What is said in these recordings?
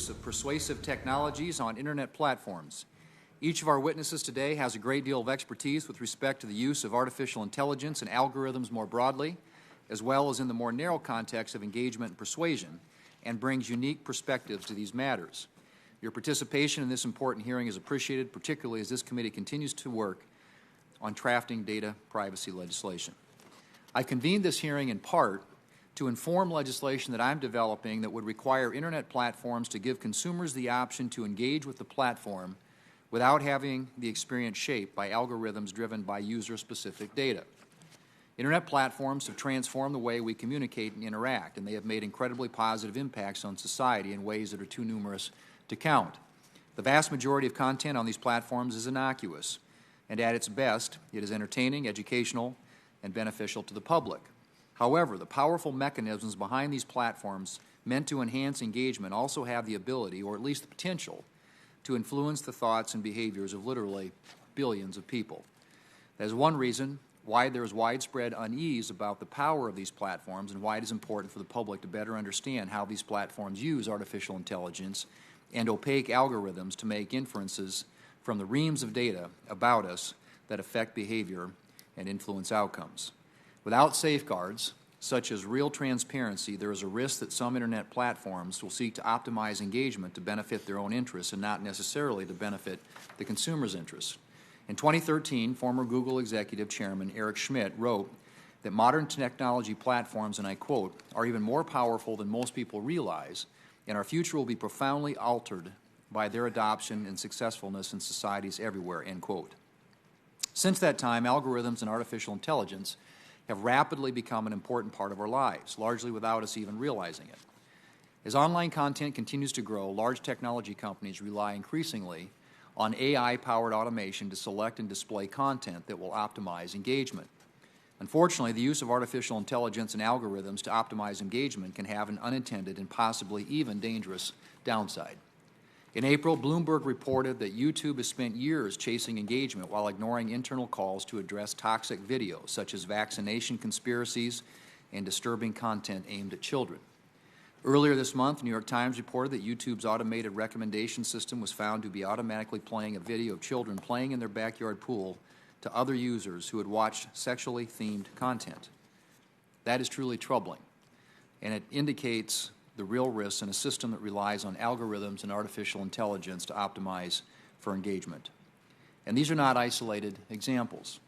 use of persuasive technologies on Internet platforms. Each of our witnesses today has a great deal of expertise with respect to the use of artificial intelligence and algorithms more broadly, as well as in the more narrow context of engagement and persuasion, and brings unique perspectives to these matters. Your participation in this important hearing is appreciated, particularly as this committee continues to work on drafting data privacy legislation. I convened this hearing in part to inform legislation that I'm developing that would require Internet platforms to give consumers the option to engage with the platform without having the experience shaped by algorithms driven by user-specific data. Internet platforms have transformed the way we communicate and interact, and they have made incredibly positive impacts on society in ways that are too numerous to count. The vast majority of content on these platforms is innocuous, and at its best, it is entertaining, educational, and beneficial to the public. However, the powerful mechanisms behind these platforms meant to enhance engagement also have the ability, or at least the potential, to influence the thoughts and behaviors of literally billions of people. That is one reason why there is widespread unease about the power of these platforms and why it is important for the public to better understand how these platforms use artificial intelligence and opaque algorithms to make inferences from the reams of data about us that affect behavior and influence outcomes. Without safeguards, such as real transparency, there is a risk that some Internet platforms will seek to optimize engagement to benefit their own interests and not necessarily to benefit the consumer's interests. In 2013, former Google Executive Chairman Eric Schmidt wrote that modern technology platforms, and I quote, are even more powerful than most people realize, and our future will be profoundly altered by their adoption and successfulness in societies everywhere, end quote. Since that time, algorithms and artificial intelligence have rapidly become an important part of our lives, largely without us even realizing it. As online content continues to grow, large technology companies rely increasingly on AI-powered automation to select and display content that will optimize engagement. Unfortunately, the use of artificial intelligence and algorithms to optimize engagement can have an unintended and possibly even dangerous downside. In April, Bloomberg reported that YouTube has spent years chasing engagement while ignoring internal calls to address toxic videos, such as vaccination conspiracies and disturbing content aimed at children. Earlier this month, the New York Times reported that YouTube's automated recommendation system was found to be automatically playing a video of children playing in their backyard pool to other users who had watched sexually themed content. That is truly troubling, and it indicates the real risks in a system that relies on algorithms and artificial intelligence to optimize for engagement. And these are not isolated examples.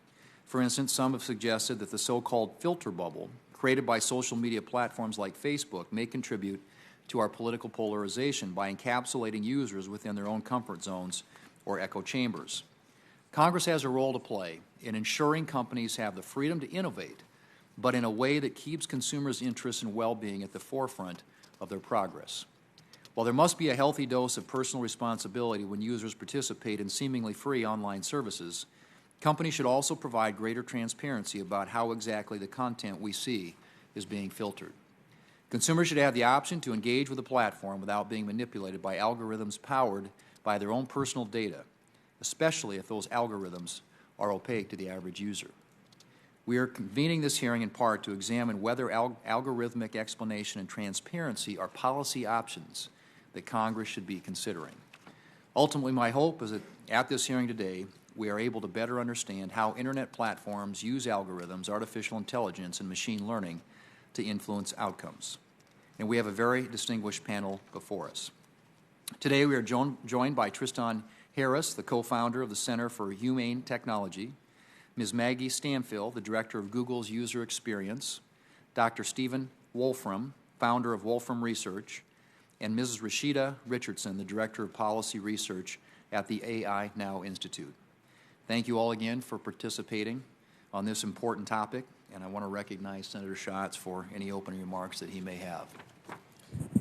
For instance, some have suggested that the so-called filter bubble created by social media platforms like Facebook may contribute to our political polarization by encapsulating users within their own comfort zones or echo chambers. Congress has a role to play in ensuring companies have the freedom to innovate, but in a way that keeps consumers' interests and well-being at the forefront of their progress. While there must be a healthy dose of personal responsibility when users participate in seemingly free online services, companies should also provide greater transparency about how exactly the content we see is being filtered. Consumers should have the option to engage with a platform without being manipulated by algorithms powered by their own personal data, especially if those algorithms are opaque to the average user. We are convening this hearing in part to examine whether algorithmic explanation and transparency are policy options that Congress should be considering. Ultimately, my hope is that at this hearing today, we are able to better understand how Internet platforms use algorithms, artificial intelligence, and machine learning to influence outcomes. And we have a very distinguished panel before us. Today, we are joined by Tristan Harris, the co-founder of the Center for Humane Technology, Ms. Maggie Stanfill, the Director of Google's User Experience, Dr. Stephen Wolfram, founder of Wolfram Research, and Mrs. Rashida Richardson, the Director of Policy Research at the AI Now Institute. Thank you all again for participating on this important topic, and I want to recognize Senator Schatz for any opening remarks that he may have.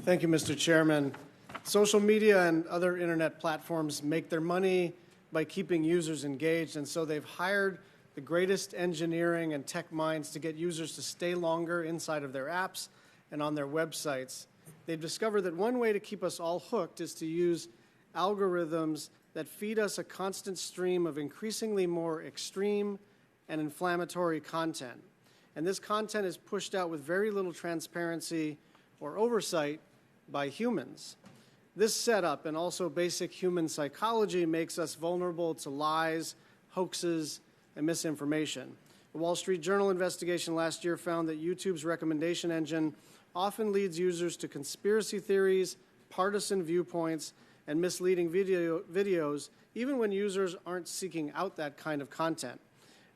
Thank you, Mr. Chairman. Social media and other Internet platforms make their money by keeping users engaged, and so they've hired the greatest engineering and tech minds to get users to stay longer inside of their apps and on their websites. They've discovered that one way to keep us all hooked is to use algorithms that feed us a constant stream of increasingly more extreme and inflammatory content. And this content is pushed out with very little transparency or oversight by humans. This setup and also basic human psychology makes us vulnerable to lies, hoaxes, and misinformation. The Wall Street Journal investigation last year found that YouTube's recommendation engine often leads users to conspiracy theories, partisan viewpoints, and misleading videos, even when users aren't seeking out that kind of content.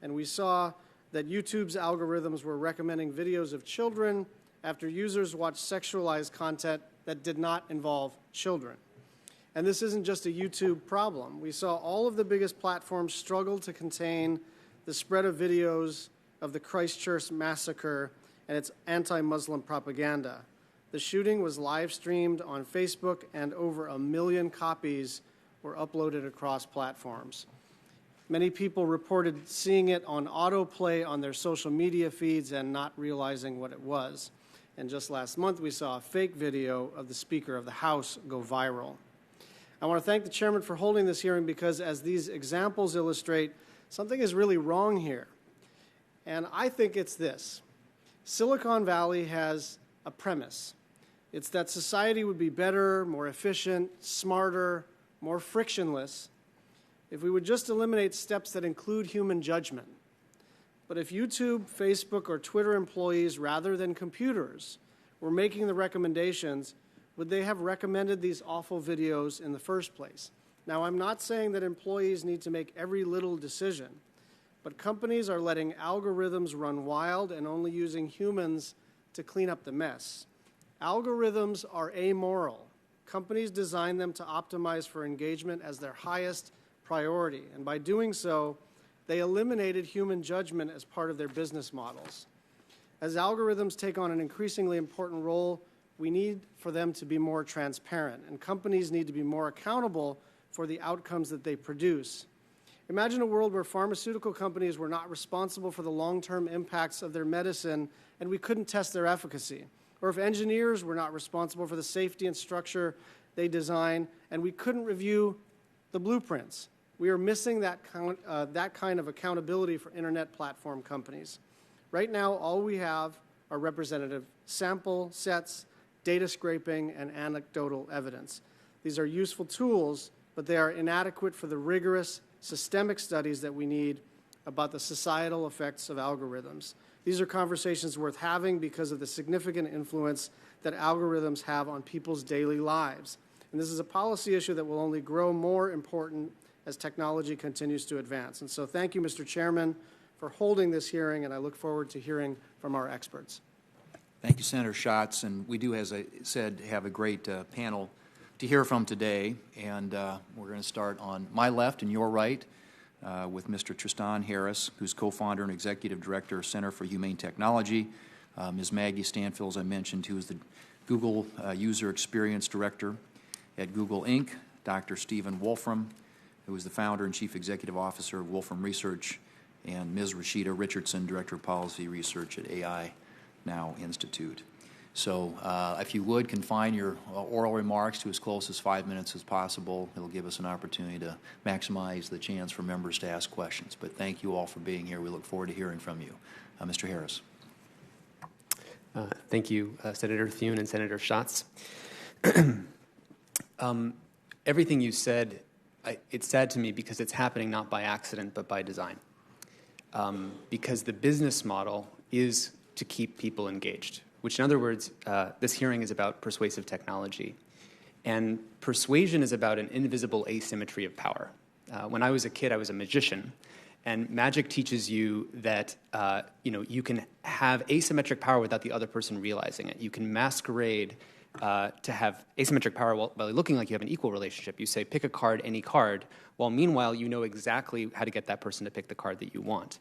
And we saw that YouTube's algorithms were recommending videos of children after users watched sexualized content that did not involve children. And this isn't just a YouTube problem. We saw all of the biggest platforms struggle to contain the spread of videos of the Christchurch massacre and its anti-Muslim propaganda. The shooting was live-streamed on Facebook, and over 1 million copies were uploaded across platforms. Many people reported seeing it on autoplay on their social media feeds and not realizing what it was. And just last month, we saw a fake video of the Speaker of the House go viral. I want to thank the chairman for holding this hearing because, as these examples illustrate, something is really wrong here. And I think it's this. Silicon Valley has a premise. It's that society would be better, more efficient, smarter, more frictionless if we would just eliminate steps that include human judgment. But if YouTube, Facebook, or Twitter employees, rather than computers, were making the recommendations, would they have recommended these awful videos in the first place? Now, I'm not saying that employees need to make every little decision, but companies are letting algorithms run wild and only using humans to clean up the mess. Algorithms are amoral. Companies design them to optimize for engagement as their highest priority, and by doing so, they eliminated human judgment as part of their business models. As algorithms take on an increasingly important role, we need for them to be more transparent, and companies need to be more accountable for the outcomes that they produce. Imagine a world where pharmaceutical companies were not responsible for the long-term impacts of their medicine and we couldn't test their efficacy. Or if engineers were not responsible for the safety and structure they design and we couldn't review the blueprints. We are missing that kind of accountability for internet platform companies. Right now, all we have are representative sample sets, data scraping, and anecdotal evidence. These are useful tools, but they are inadequate for the rigorous systemic studies that we need about the societal effects of algorithms. These are conversations worth having because of the significant influence that algorithms have on people's daily lives. And this is a policy issue that will only grow more important as technology continues to advance. And so thank you, Mr. Chairman, for holding this hearing, and I look forward to hearing from our experts. Thank you, Senator Schatz. And we do, as I said, have a great panel to hear from today. And we're going to start on my left and your right with Mr. Tristan Harris, who's co-founder and executive director, Center for Humane Technology. Ms. Maggie Stanfield, as I mentioned, who is the Google User Experience Director at Google Inc., Dr. Stephen Wolfram, who is the founder and chief executive officer of Wolfram Research, and Ms. Rashida Richardson, Director of Policy Research at AI Now Institute. So if you would, confine your oral remarks to as close as 5 minutes as possible. It'll give us an opportunity to maximize the chance for members to ask questions. But thank you all for being here. We look forward to hearing from you. Mr. Harris. Thank you, Senator Thune and Senator Schatz. Everything you said, it's sad to me because it's happening not by accident but by design. Because the business model is to keep people engaged, which in other words, this hearing is about persuasive technology. And persuasion is about an invisible asymmetry of power. When I was a kid, I was a magician. And magic teaches you that you can have asymmetric power without the other person realizing it. You can masquerade to have asymmetric power while looking like you have an equal relationship. You say, pick a card, any card, while meanwhile you know exactly how to get that person to pick the card that you want.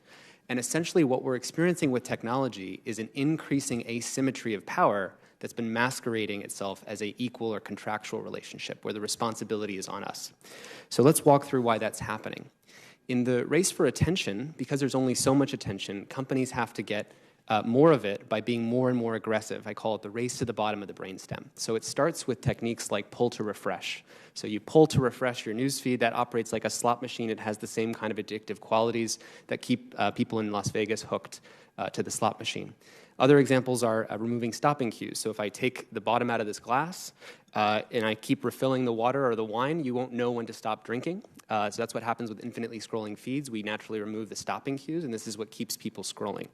And essentially what we're experiencing with technology is an increasing asymmetry of power that's been masquerading itself as an equal or contractual relationship where the responsibility is on us. So let's walk through why that's happening. In the race for attention, because there's only so much attention, companies have to get more of it by being more and more aggressive. I call it the race to the bottom of the brainstem. So it starts with techniques like pull to refresh. So you pull to refresh your newsfeed. That operates like a slot machine. It has the same kind of addictive qualities that keep people in Las Vegas hooked to the slot machine. Other examples are removing stopping cues. So if I take the bottom out of this glass and I keep refilling the water or the wine, you won't know when to stop drinking. So that's what happens with infinitely scrolling feeds. We naturally remove the stopping cues, and this is what keeps people scrolling.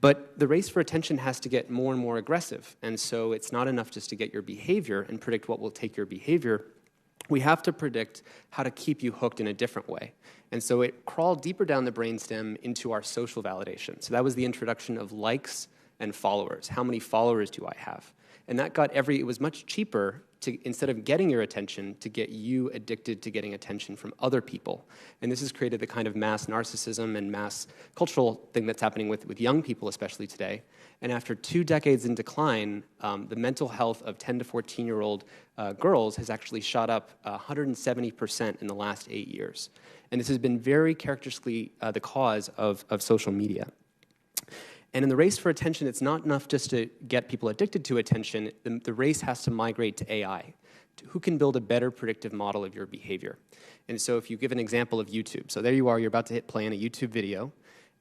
But the race for attention has to get more and more aggressive. And so it's not enough just to get your behavior and predict what will take your behavior. We have to predict how to keep you hooked in a different way. And so it crawled deeper down the brainstem into our social validation. So that was the introduction of likes and followers. How many followers do I have? And that got it was much cheaper to, instead of getting your attention, to get you addicted to getting attention from other people. And this has created the kind of mass narcissism and mass cultural thing that's happening with young people, especially today. And after 2 decades in decline, the mental health of 10 to 14-year-old girls has actually shot up 170% in the last 8 years. And this has been very characteristically the cause of social media. And in the race for attention, it's not enough just to get people addicted to attention. The race has to migrate to AI. Who can build a better predictive model of your behavior? And so if you give an example of YouTube. So there you are, you're about to hit play on a YouTube video,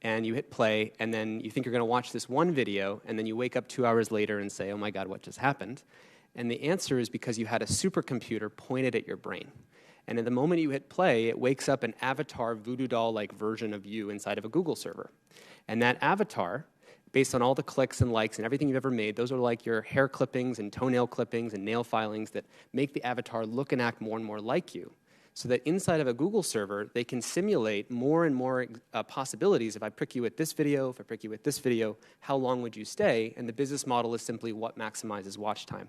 and you hit play, and then you think you're going to watch this one video, and then you wake up 2 hours later and say, oh my God, what just happened? And the answer is because you had a supercomputer pointed at your brain. And at the moment you hit play, it wakes up an avatar voodoo doll-like version of you inside of a Google server. And that avatar, based on all the clicks and likes and everything you've ever made, those are like your hair clippings and toenail clippings and nail filings that make the avatar look and act more and more like you. So that inside of a Google server, they can simulate more and more possibilities. If I prick you with this video, if I prick you with this video, how long would you stay? And the business model is simply what maximizes watch time.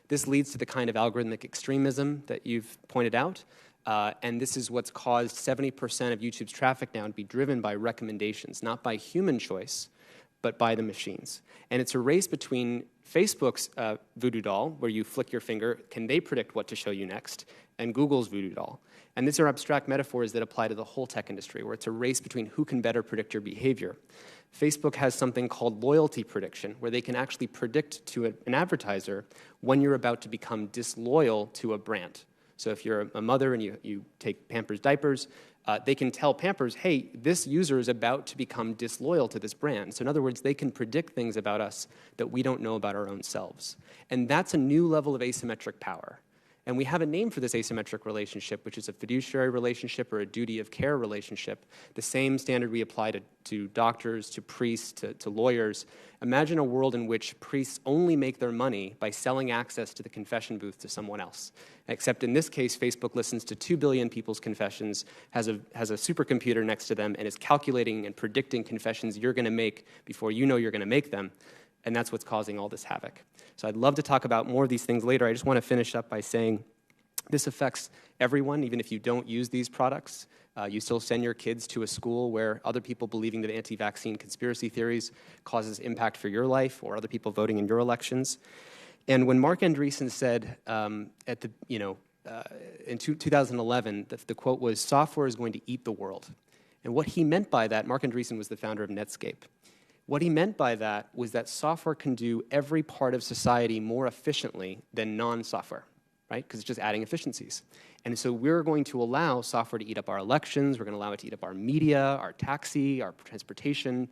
This leads to the kind of algorithmic extremism that you've pointed out. And this is what's caused 70% of YouTube's traffic now to be driven by recommendations, not by human choice, but by the machines. And it's a race between Facebook's voodoo doll, where you flick your finger, can they predict what to show you next, and Google's voodoo doll. And these are abstract metaphors that apply to the whole tech industry, where it's a race between who can better predict your behavior. Facebook has something called loyalty prediction, where they can actually predict to an advertiser when you're about to become disloyal to a brand. So if you're a mother and you take Pampers diapers, they can tell Pampers, hey, this user is about to become disloyal to this brand. So in other words, they can predict things about us that we don't know about our own selves. And that's a new level of asymmetric power. And we have a name for this asymmetric relationship, which is a fiduciary relationship or a duty of care relationship. The same standard we apply to doctors, to priests, to lawyers. Imagine a world in which priests only make their money by selling access to the confession booth to someone else. Except in this case, Facebook listens to 2 billion people's confessions, has a supercomputer next to them, and is calculating and predicting confessions you're going to make before you know you're going to make them. And that's what's causing all this havoc. So I'd love to talk about more of these things later. I just want to finish up by saying this affects everyone, even if you don't use these products. You still send your kids to a school where other people believing that anti-vaccine conspiracy theories causes impact for your life, or other people voting in your elections. And when Marc Andreessen said in 2011, the quote was, "Software is going to eat the world." And what he meant by that, Marc Andreessen was the founder of Netscape. What he meant by that was that software can do every part of society more efficiently than non-software, right? Because it's just adding efficiencies. And so we're going to allow software to eat up our elections, we're going to allow it to eat up our media, our taxi, our transportation.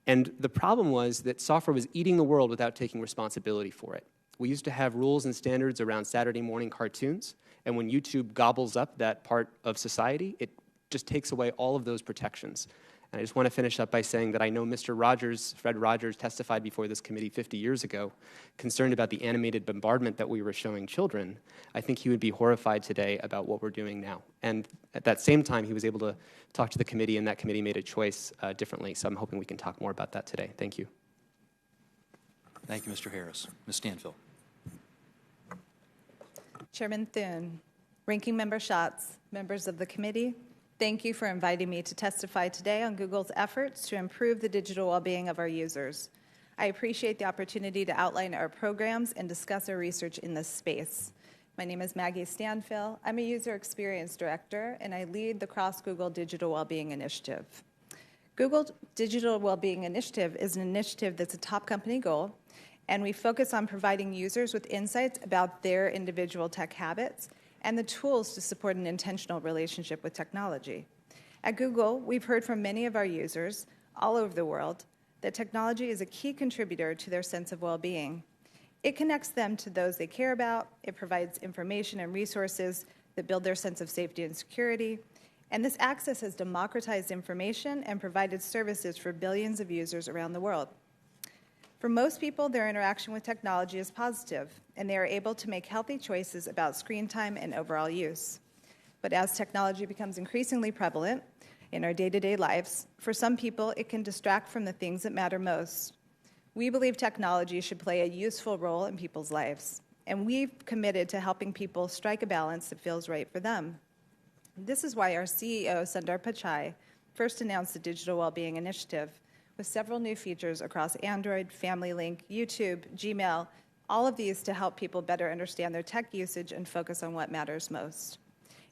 And the problem was that software was eating the world without taking responsibility for it. We used to have rules and standards around Saturday morning cartoons, and when YouTube gobbles up that part of society, it just takes away all of those protections. And I just want to finish up by saying that I know Mr. Rogers, Fred Rogers, testified before this committee 50 years ago, concerned about the animated bombardment that we were showing children. I think he would be horrified today about what we're doing now. And at that same time, he was able to talk to the committee, and that committee made a choice differently. So I'm hoping we can talk more about that today. Thank you. Thank you, Mr. Harris. Ms. Stanfield. Chairman Thune, Ranking Member Schatz, members of the committee, thank you for inviting me to testify today on Google's efforts to improve the digital well-being of our users. I appreciate the opportunity to outline our programs and discuss our research in this space. My name is Maggie Stanfield. I'm a User Experience Director, and I lead the Cross-Google Digital Wellbeing Initiative. Google Digital Wellbeing Initiative is an initiative that's a top company goal, and we focus on providing users with insights about their individual tech habits and the tools to support an intentional relationship with technology. At Google, we've heard from many of our users all over the world that technology is a key contributor to their sense of well-being. It connects them to those they care about, it provides information and resources that build their sense of safety and security, and this access has democratized information and provided services for billions of users around the world. For most people, their interaction with technology is positive, and they are able to make healthy choices about screen time and overall use. But as technology becomes increasingly prevalent in our day-to-day lives, for some people, it can distract from the things that matter most. We believe technology should play a useful role in people's lives, and we've committed to helping people strike a balance that feels right for them. This is why our CEO, Sundar Pichai, first announced the Digital Wellbeing Initiative, with several new features across Android, Family Link, YouTube, Gmail, all of these to help people better understand their tech usage and focus on what matters most.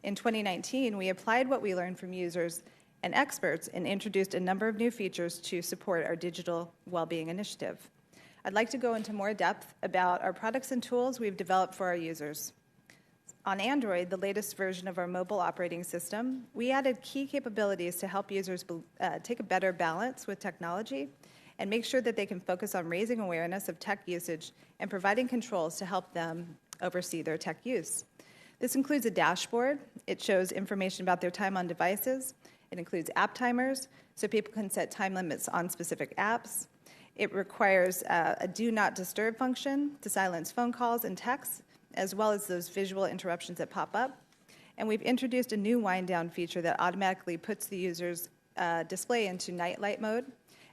In 2019, we applied what we learned from users and experts and introduced a number of new features to support our Digital Wellbeing Initiative. I'd like to go into more depth about our products and tools we've developed for our users. On Android, the latest version of our mobile operating system, we added key capabilities to help users take a better balance with technology and make sure that they can focus on raising awareness of tech usage and providing controls to help them oversee their tech use. This includes a dashboard. It shows information about their time on devices. It includes app timers, so people can set time limits on specific apps. It requires a do not disturb function to silence phone calls and texts, as well as those visual interruptions that pop up. And we've introduced a new wind down feature that automatically puts the user's display into night light mode,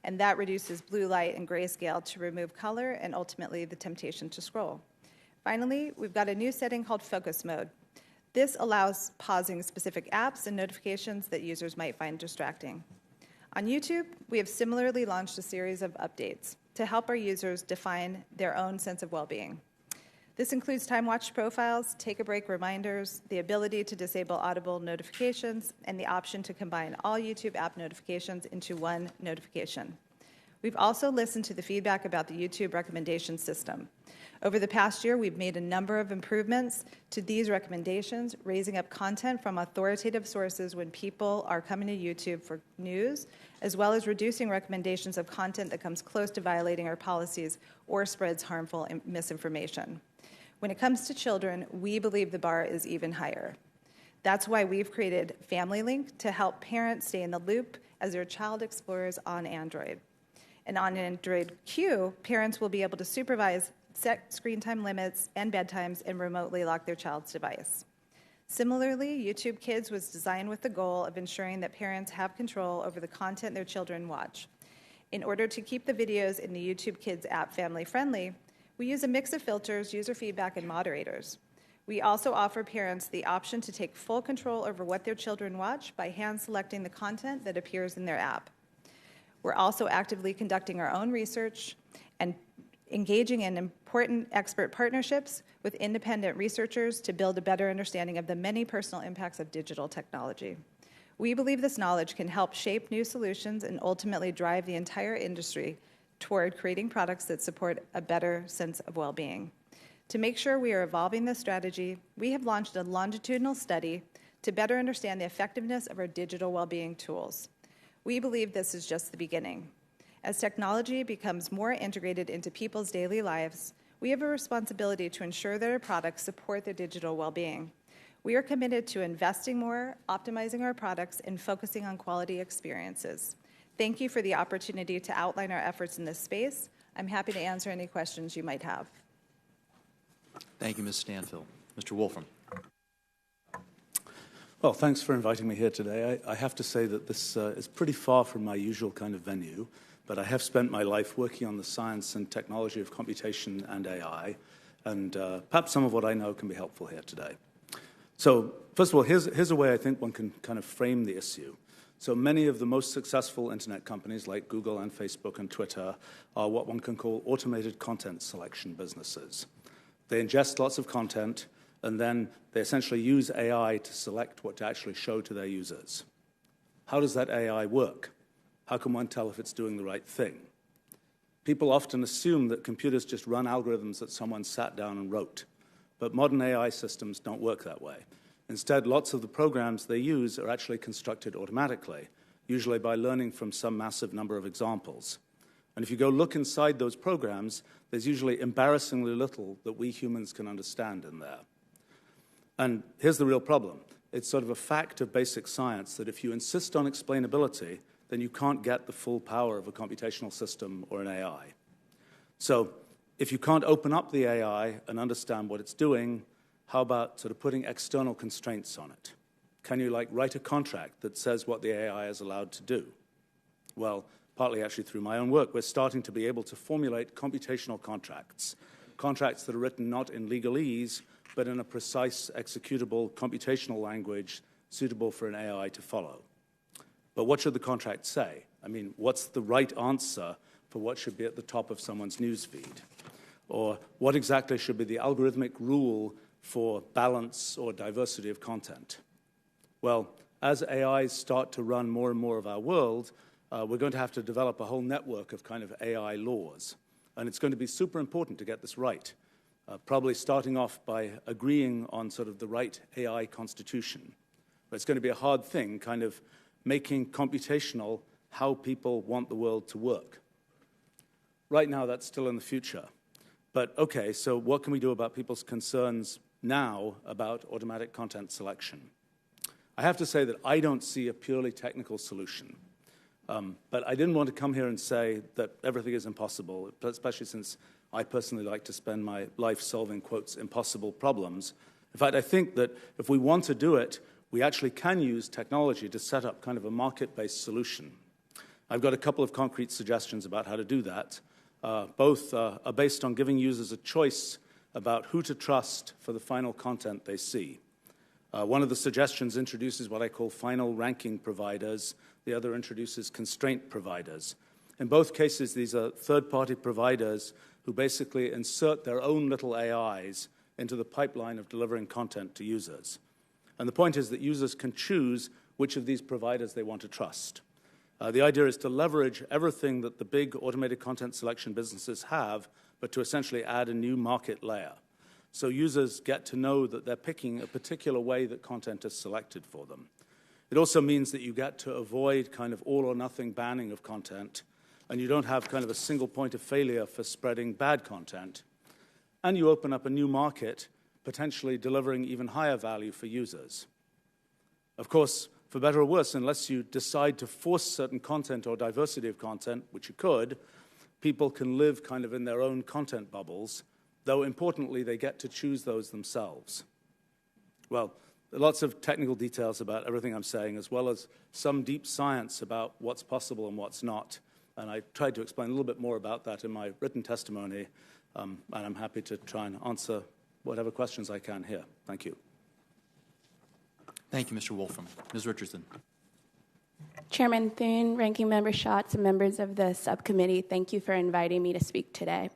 and that reduces blue light and grayscale to remove color and ultimately the temptation to scroll. Finally, we've got a new setting called focus mode. This allows pausing specific apps and notifications that users might find distracting. On YouTube, we have similarly launched a series of updates to help our users define their own sense of well-being. This includes time-watched profiles, take-a-break reminders, the ability to disable audible notifications, and the option to combine all YouTube app notifications into one notification. We've also listened to the feedback about the YouTube recommendation system. Over the past year, we've made a number of improvements to these recommendations, raising up content from authoritative sources when people are coming to YouTube for news, as well as reducing recommendations of content that comes close to violating our policies or spreads harmful misinformation. When it comes to children, we believe the bar is even higher. That's why we've created Family Link to help parents stay in the loop as their child explores on Android. And on Android Q, parents will be able to supervise, set screen time limits and bedtimes, and remotely lock their child's device. Similarly, YouTube Kids was designed with the goal of ensuring that parents have control over the content their children watch. In order to keep the videos in the YouTube Kids app family-friendly, we use a mix of filters, user feedback, and moderators. We also offer parents the option to take full control over what their children watch by hand-selecting the content that appears in their app. We're also actively conducting our own research and engaging in important expert partnerships with independent researchers to build a better understanding of the many personal impacts of digital technology. We believe this knowledge can help shape new solutions and ultimately drive the entire industry toward creating products that support a better sense of well-being. To make sure we are evolving this strategy, we have launched a longitudinal study to better understand the effectiveness of our digital well-being tools. We believe this is just the beginning. As technology becomes more integrated into people's daily lives, we have a responsibility to ensure that our products support their digital well-being. We are committed to investing more, optimizing our products, and focusing on quality experiences. Thank you for the opportunity to outline our efforts in this space. I'm happy to answer any questions you might have. Thank you, Ms. Stanfield. Mr. Wolfram. Well, thanks for inviting me here today. I have to say that this is pretty far from my usual kind of venue, but I have spent my life working on the science and technology of computation and AI, and perhaps some of what I know can be helpful here today. So, first of all, here's a way I think one can kind of frame the issue. So many of the most successful internet companies like Google and Facebook and Twitter are what one can call automated content selection businesses. They ingest lots of content, and then they essentially use AI to select what to actually show to their users. How does that AI work? How can one tell if it's doing the right thing? People often assume that computers just run algorithms that someone sat down and wrote, but modern AI systems don't work that way. Instead, lots of the programs they use are actually constructed automatically, usually by learning from some massive number of examples. And if you go look inside those programs, there's usually embarrassingly little that we humans can understand in there. And here's the real problem. It's sort of a fact of basic science that if you insist on explainability, then you can't get the full power of a computational system or an AI. So if you can't open up the AI and understand what it's doing, how about sort of putting external constraints on it? Can you, like, write a contract that says what the AI is allowed to do? Well, partly actually through my own work, we're starting to be able to formulate computational contracts, contracts that are written not in legalese, but in a precise, executable, computational language suitable for an AI to follow. But what should the contract say? I mean, what's the right answer for what should be at the top of someone's newsfeed? Or what exactly should be the algorithmic rule for balance or diversity of content? Well, as AIs start to run more and more of our world, we're going to have to develop a whole network of kind of AI laws. And it's going to be super important to get this right. Probably starting off by agreeing on sort of the right AI constitution. But it's going to be a hard thing, kind of making computational how people want the world to work. Right now, that's still in the future. But okay, so what can we do about people's concerns now about automatic content selection? I have to say that I don't see a purely technical solution. But I didn't want to come here and say that everything is impossible, especially since I personally like to spend my life solving, quotes, impossible problems. In fact, I think that if we want to do it, we actually can use technology to set up kind of a market-based solution. I've got a couple of concrete suggestions about how to do that. Both are based on giving users a choice about who to trust for the final content they see. One of the suggestions introduces what I call final ranking providers. The other introduces constraint providers. In both cases, these are third-party providers who basically insert their own little AIs into the pipeline of delivering content to users. And the point is that users can choose which of these providers they want to trust. The idea is to leverage everything that the big automated content selection businesses have, but to essentially add a new market layer. So users get to know that they're picking a particular way that content is selected for them. It also means that you get to avoid kind of all or nothing banning of content, and you don't have kind of a single point of failure for spreading bad content. And you open up a new market, potentially delivering even higher value for users. Of course, for better or worse, unless you decide to force certain content or diversity of content, which you could, people can live kind of in their own content bubbles, though importantly, they get to choose those themselves. Well, lots of technical details about everything I'm saying, as well as some deep science about what's possible and what's not. And I tried to explain a little bit more about that in my written testimony, and I'm happy to try and answer whatever questions I can here. Thank you. Thank you, Mr. Wolfram. Ms. Richardson. Chairman Thune, Ranking Member Schatz, and members of the subcommittee, thank you for inviting me to speak today.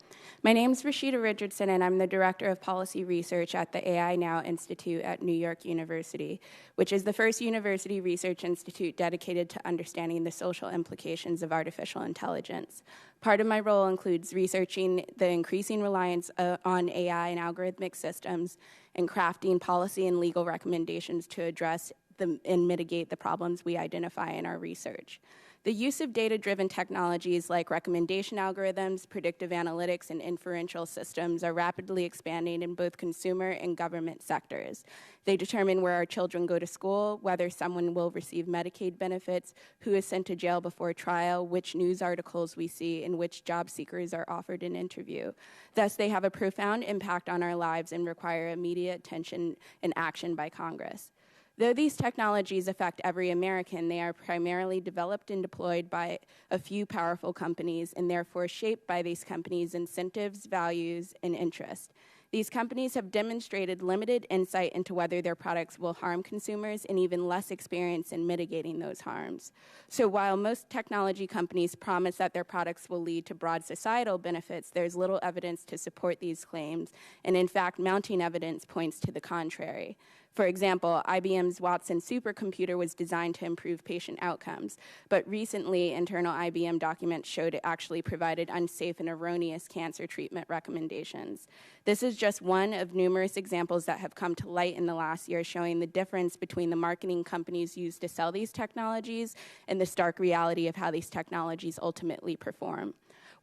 My name is Rashida Richardson, and I'm the Director of Policy Research at the AI Now Institute at New York University, which is the first university research institute dedicated to understanding the social implications of artificial intelligence. Part of my role includes researching the increasing reliance on AI and algorithmic systems and crafting policy and legal recommendations to address and mitigate the problems we identify in our research. The use of data-driven technologies like recommendation algorithms, predictive analytics, and inferential systems are rapidly expanding in both consumer and government sectors. They determine where our children go to school, whether someone will receive Medicaid benefits, who is sent to jail before trial, which news articles we see, and which job seekers are offered an interview. Thus, they have a profound impact on our lives and require immediate attention and action by Congress. Though these technologies affect every American, they are primarily developed and deployed by a few powerful companies and therefore shaped by these companies' incentives, values, and interests. These companies have demonstrated limited insight into whether their products will harm consumers and even less experience in mitigating those harms. So while most technology companies promise that their products will lead to broad societal benefits, there's little evidence to support these claims, and in fact, mounting evidence points to the contrary. For example, IBM's Watson supercomputer was designed to improve patient outcomes, but recently internal IBM documents showed it actually provided unsafe and erroneous cancer treatment recommendations. This is just one of numerous examples that have come to light in the last year showing the difference between the marketing companies used to sell these technologies and the stark reality of how these technologies ultimately perform.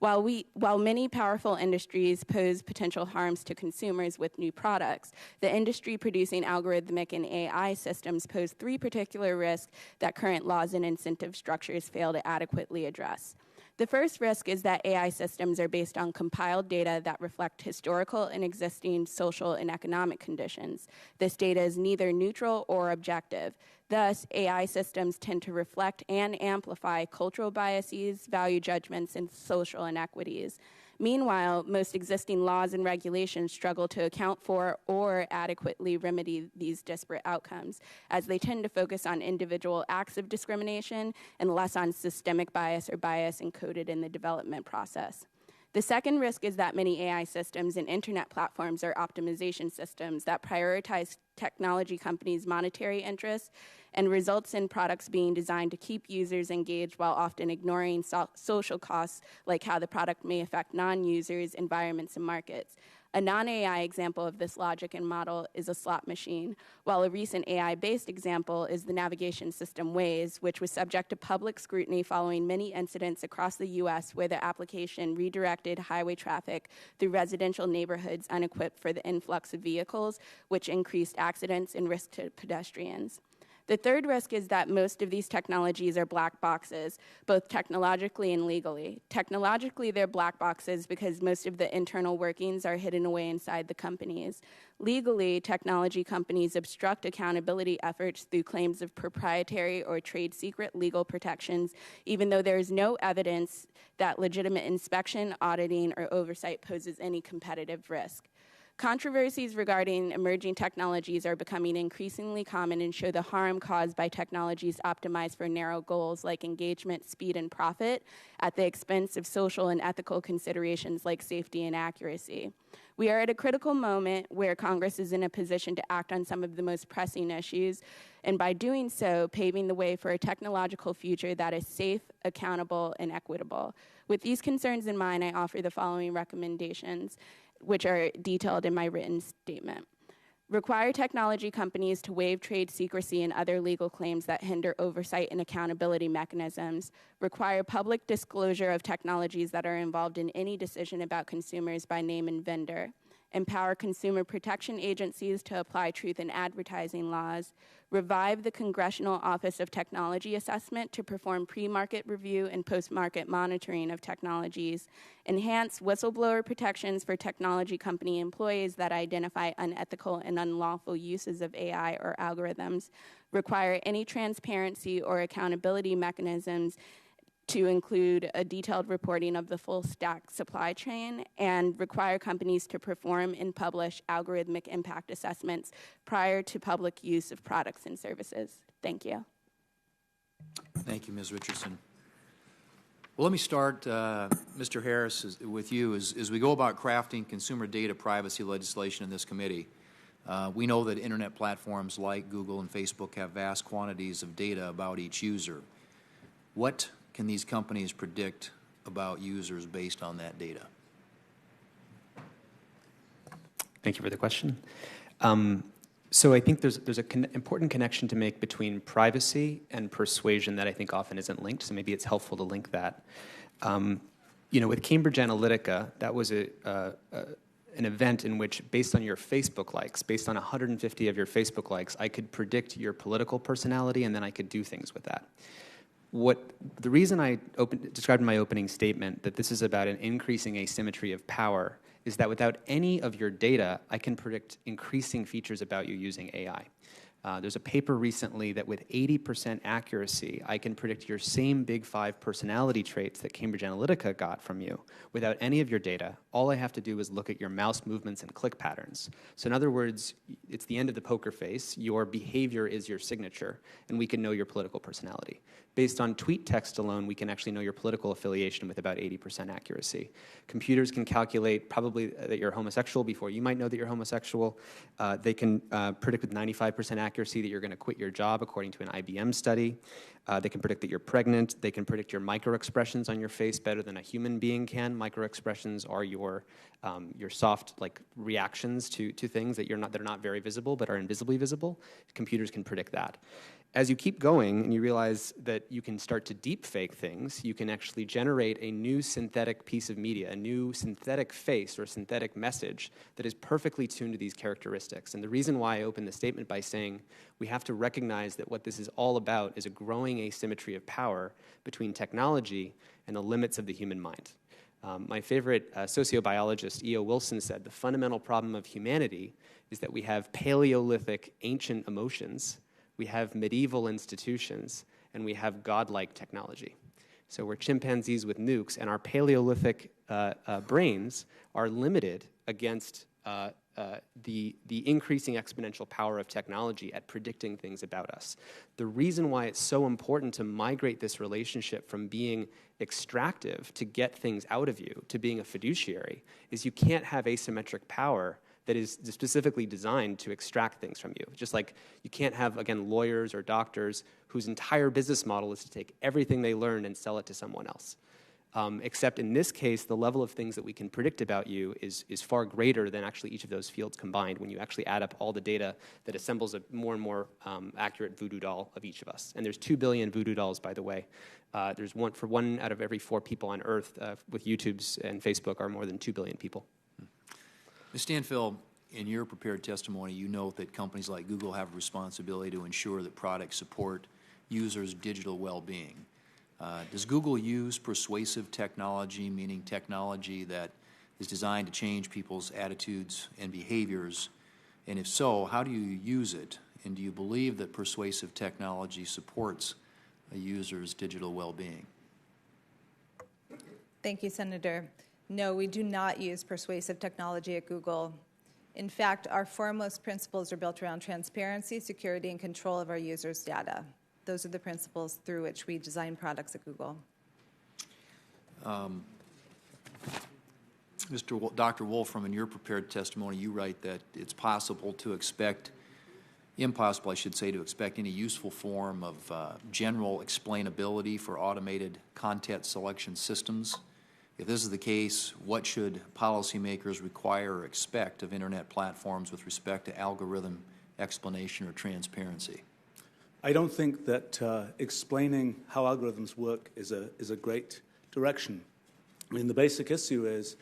While many powerful industries pose potential harms to consumers with new products, the industry producing algorithmic and AI systems pose 3 particular risks that current laws and incentive structures fail to adequately address. The first risk is that AI systems are based on compiled data that reflect historical and existing social and economic conditions. This data is neither neutral or objective. Thus, AI systems tend to reflect and amplify cultural biases, value judgments, and social inequities. Meanwhile, most existing laws and regulations struggle to account for or adequately remedy these disparate outcomes, as they tend to focus on individual acts of discrimination and less on systemic bias or bias encoded in the development process. The second risk is that many AI systems and internet platforms are optimization systems that prioritize technology companies' monetary interests and results in products being designed to keep users engaged while often ignoring social costs, like how the product may affect non-users, environments, and markets. A non-AI example of this logic and model is a slot machine, while a recent AI-based example is the navigation system Waze, which was subject to public scrutiny following many incidents across the U.S. where the application redirected highway traffic through residential neighborhoods unequipped for the influx of vehicles, which increased accidents and risk to pedestrians. The third risk is that most of these technologies are black boxes, both technologically and legally. Technologically, they're black boxes because most of the internal workings are hidden away inside the companies. Legally, technology companies obstruct accountability efforts through claims of proprietary or trade secret legal protections, even though there is no evidence that legitimate inspection, auditing, or oversight poses any competitive risk. Controversies regarding emerging technologies are becoming increasingly common and show the harm caused by technologies optimized for narrow goals like engagement, speed, and profit at the expense of social and ethical considerations like safety and accuracy. We are at a critical moment where Congress is in a position to act on some of the most pressing issues, and by doing so, paving the way for a technological future that is safe, accountable, and equitable. With these concerns in mind, I offer the following recommendations, which are detailed in my written statement. Require technology companies to waive trade secrecy and other legal claims that hinder oversight and accountability mechanisms. Require public disclosure of technologies that are involved in any decision about consumers by name and vendor. Empower consumer protection agencies to apply truth in advertising laws. Revive the Congressional Office of Technology Assessment to perform pre-market review and post-market monitoring of technologies. Enhance whistleblower protections for technology company employees that identify unethical and unlawful uses of AI or algorithms. Require any transparency or accountability mechanisms to include a detailed reporting of the full stack supply chain, and require companies to perform and publish algorithmic impact assessments prior to public use of products and services. Thank you. Thank you, Ms. Richardson. Well, let me start, Mr. Harris, with you. As we go about crafting consumer data privacy legislation in this committee, we know that internet platforms like Google and Facebook have vast quantities of data about each user. What can these companies predict about users based on that data? Thank you for the question. So I think there's an important connection to make between privacy and persuasion that I think often isn't linked, so maybe it's helpful to link that. With Cambridge Analytica, that was an event in which, based on your Facebook likes, based on 150 of your Facebook likes, I could predict your political personality, and then I could do things with that. The reason I described in my opening statement that this is about an increasing asymmetry of power is that without any of your data, I can predict increasing features about you using AI. There's a paper recently that with 80% accuracy, I can predict your same big 5 personality traits that Cambridge Analytica got from you without any of your data. All I have to do is look at your mouse movements and click patterns. So in other words, it's the end of the poker face. Your behavior is your signature, and we can know your political personality. Based on tweet text alone, we can actually know your political affiliation with about 80% accuracy. Computers can calculate probably that you're homosexual before you might know that you're homosexual. They can predict with 95% accuracy accuracy that you're going to quit your job, according to an IBM study. They can predict that you're pregnant. They can predict your microexpressions on your face better than a human being can. Microexpressions are your soft reactions to things that that are not very visible but are invisibly visible. Computers can predict that. As you keep going and you realize that you can start to deep fake things, you can actually generate a new synthetic piece of media, a new synthetic face or synthetic message that is perfectly tuned to these characteristics. And the reason why I opened the statement by saying we have to recognize that what this is all about is a growing asymmetry of power between technology and the limits of the human mind. My favorite sociobiologist, E.O. Wilson, said the fundamental problem of humanity is that we have Paleolithic ancient emotions, we have medieval institutions, and we have godlike technology. So we're chimpanzees with nukes, and our Paleolithic brains are limited against the increasing exponential power of technology at predicting things about us. The reason why it's so important to migrate this relationship from being extractive to get things out of you to being a fiduciary is you can't have asymmetric power that is specifically designed to extract things from you. Just like you can't have, again, lawyers or doctors whose entire business model is to take everything they learn and sell it to someone else. Except in this case, the level of things that we can predict about you is far greater than actually each of those fields combined when you actually add up all the data that assembles a more and more accurate voodoo doll of each of us. And there's 2 billion voodoo dolls, by the way. There's one out of every 4 people on Earth with YouTube's and Facebook are more than 2 billion people. Ms. Stanfield, in your prepared testimony, you note that companies like Google have a responsibility to ensure that products support users' digital well-being. Does Google use persuasive technology, meaning technology that is designed to change people's attitudes and behaviors? And if so, how do you use it? And do you believe that persuasive technology supports a user's digital well-being? Thank you, Senator. No, we do not use persuasive technology at Google. In fact, our foremost principles are built around transparency, security, and control of our users' data. Those are the principles through which we design products at Google. Dr. Wolfram, in your prepared testimony, you write that it's impossible, I should say, to expect any useful form of general explainability for automated content selection systems. If this is the case, what should policymakers require or expect of Internet platforms with respect to algorithm explanation or transparency? I don't think that explaining how algorithms work is a great direction. I mean, the basic issue is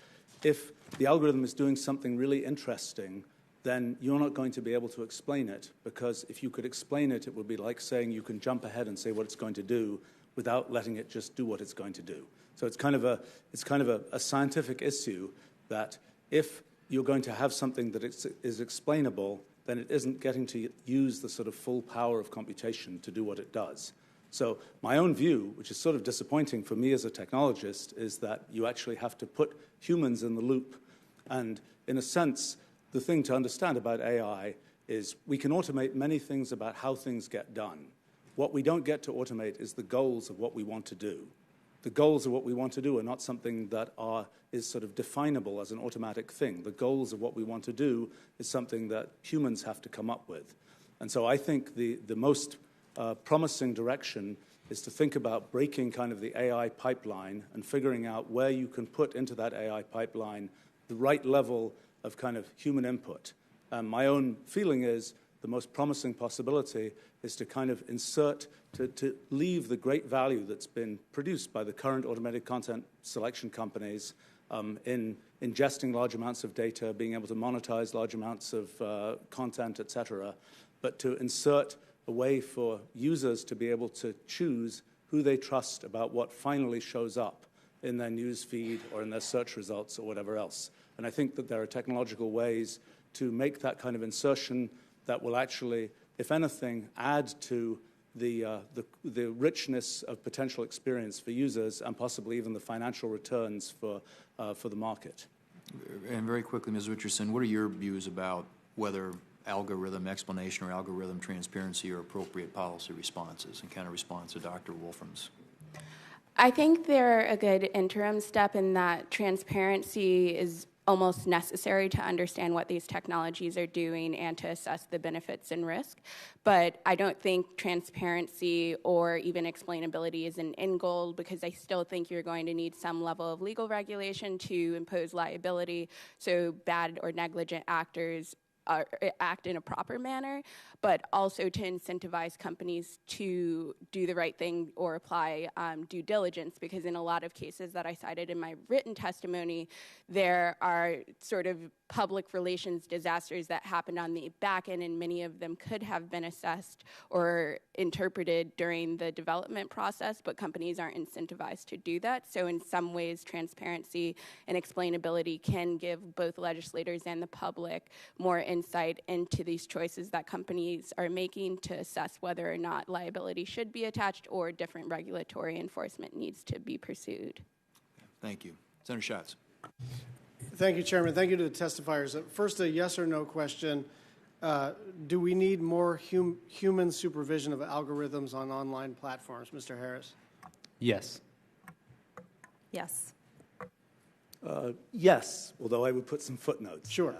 if the algorithm is doing something really interesting, then you're not going to be able to explain it, because if you could explain it, it would be like saying you can jump ahead and say what it's going to do without letting it just do what it's going to do. So it's kind of a scientific issue that if you're going to have something that is explainable, then it isn't getting to use the sort of full power of computation to do what it does. So my own view, which is sort of disappointing for me as a technologist, is that you actually have to put humans in the loop. And in a sense, the thing to understand about AI is we can automate many things about how things get done. What we don't get to automate is the goals of what we want to do. The goals of what we want to do are not something that is sort of definable as an automatic thing. The goals of what we want to do is something that humans have to come up with. And so I think the most promising direction is to think about breaking kind of the AI pipeline and figuring out where you can put into that AI pipeline the right level of kind of human input. My own feeling is the most promising possibility is to kind of insert, to leave the great value that's been produced by the current automated content selection companies in ingesting large amounts of data, being able to monetize large amounts of content, et cetera, but to insert a way for users to be able to choose who they trust about what finally shows up in their news feed or in their search results or whatever else. And I think that there are technological ways to make that kind of insertion that will actually, if anything, add to the richness of potential experience for users and possibly even the financial returns for the market. And very quickly, Ms. Richardson, what are your views about whether algorithm explanation or algorithm transparency are appropriate policy responses, and kind of response to Dr. Wolfram's? I think they're a good interim step in that transparency is almost necessary to understand what these technologies are doing and to assess the benefits and risk. But I don't think transparency or even explainability is an end goal, because I still think you're going to need some level of legal regulation to impose liability so bad or negligent actors act in a proper manner, but also to incentivize companies to do the right thing or apply due diligence, because in a lot of cases that I cited in my written testimony, there are sort of public relations disasters that happened on the back end, and many of them could have been assessed or interpreted during the development process, but companies aren't incentivized to do that. So in some ways, transparency and explainability can give both legislators and the public more insight into these choices that companies are making to assess whether or not liability should be attached or different regulatory enforcement needs to be pursued. Thank you. Senator Schatz. Thank you, Chairman. Thank you to the testifiers. First, a yes or no question. Do we need more human supervision of algorithms on online platforms? Mr. Harris. Yes. Yes. Yes, although I would put some footnotes. Sure.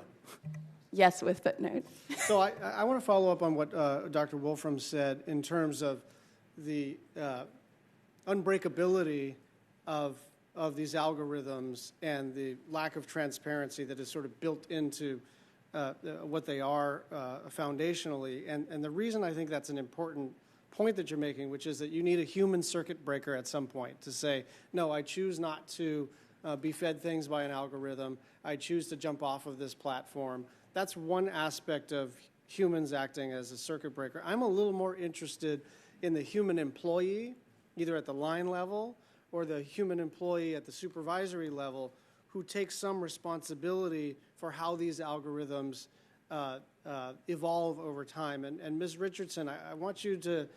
Yes, with footnotes. So I want to follow up on what Dr. Wolfram said in terms of the unbreakability of these algorithms and the lack of transparency that is sort of built into what they are foundationally. And the reason I think that's an important point that you're making, which is that you need a human circuit breaker at some point to say, no, I choose not to be fed things by an algorithm. I choose to jump off of this platform. That's one aspect of humans acting as a circuit breaker. I'm a little more interested in the human employee, either at the line level or the human employee at the supervisory level, who takes some responsibility for how these algorithms evolve over time. And Ms. Richardson, I want you to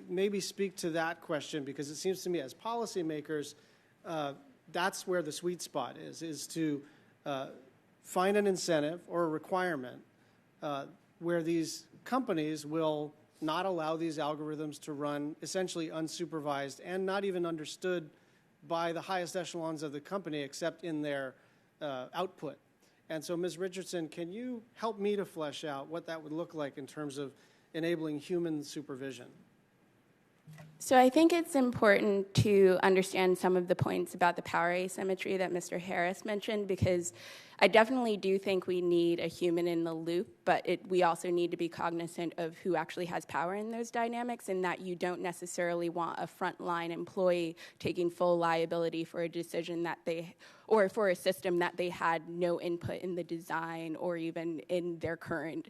maybe speak to that question, because it seems to me as policymakers, that's where the sweet spot is to find an incentive or a requirement where these companies will not allow these algorithms to run essentially unsupervised and not even understood by the highest echelons of the company except in their output. And so, Ms. Richardson, can you help me to flesh out what that would look like in terms of enabling human supervision? So I think it's important to understand some of the points about the power asymmetry that Mr. Harris mentioned, because I definitely do think we need a human in the loop, but we also need to be cognizant of who actually has power in those dynamics, and that you don't necessarily want a frontline employee taking full liability for a decision that or for a system that they had no input in the design or even in their current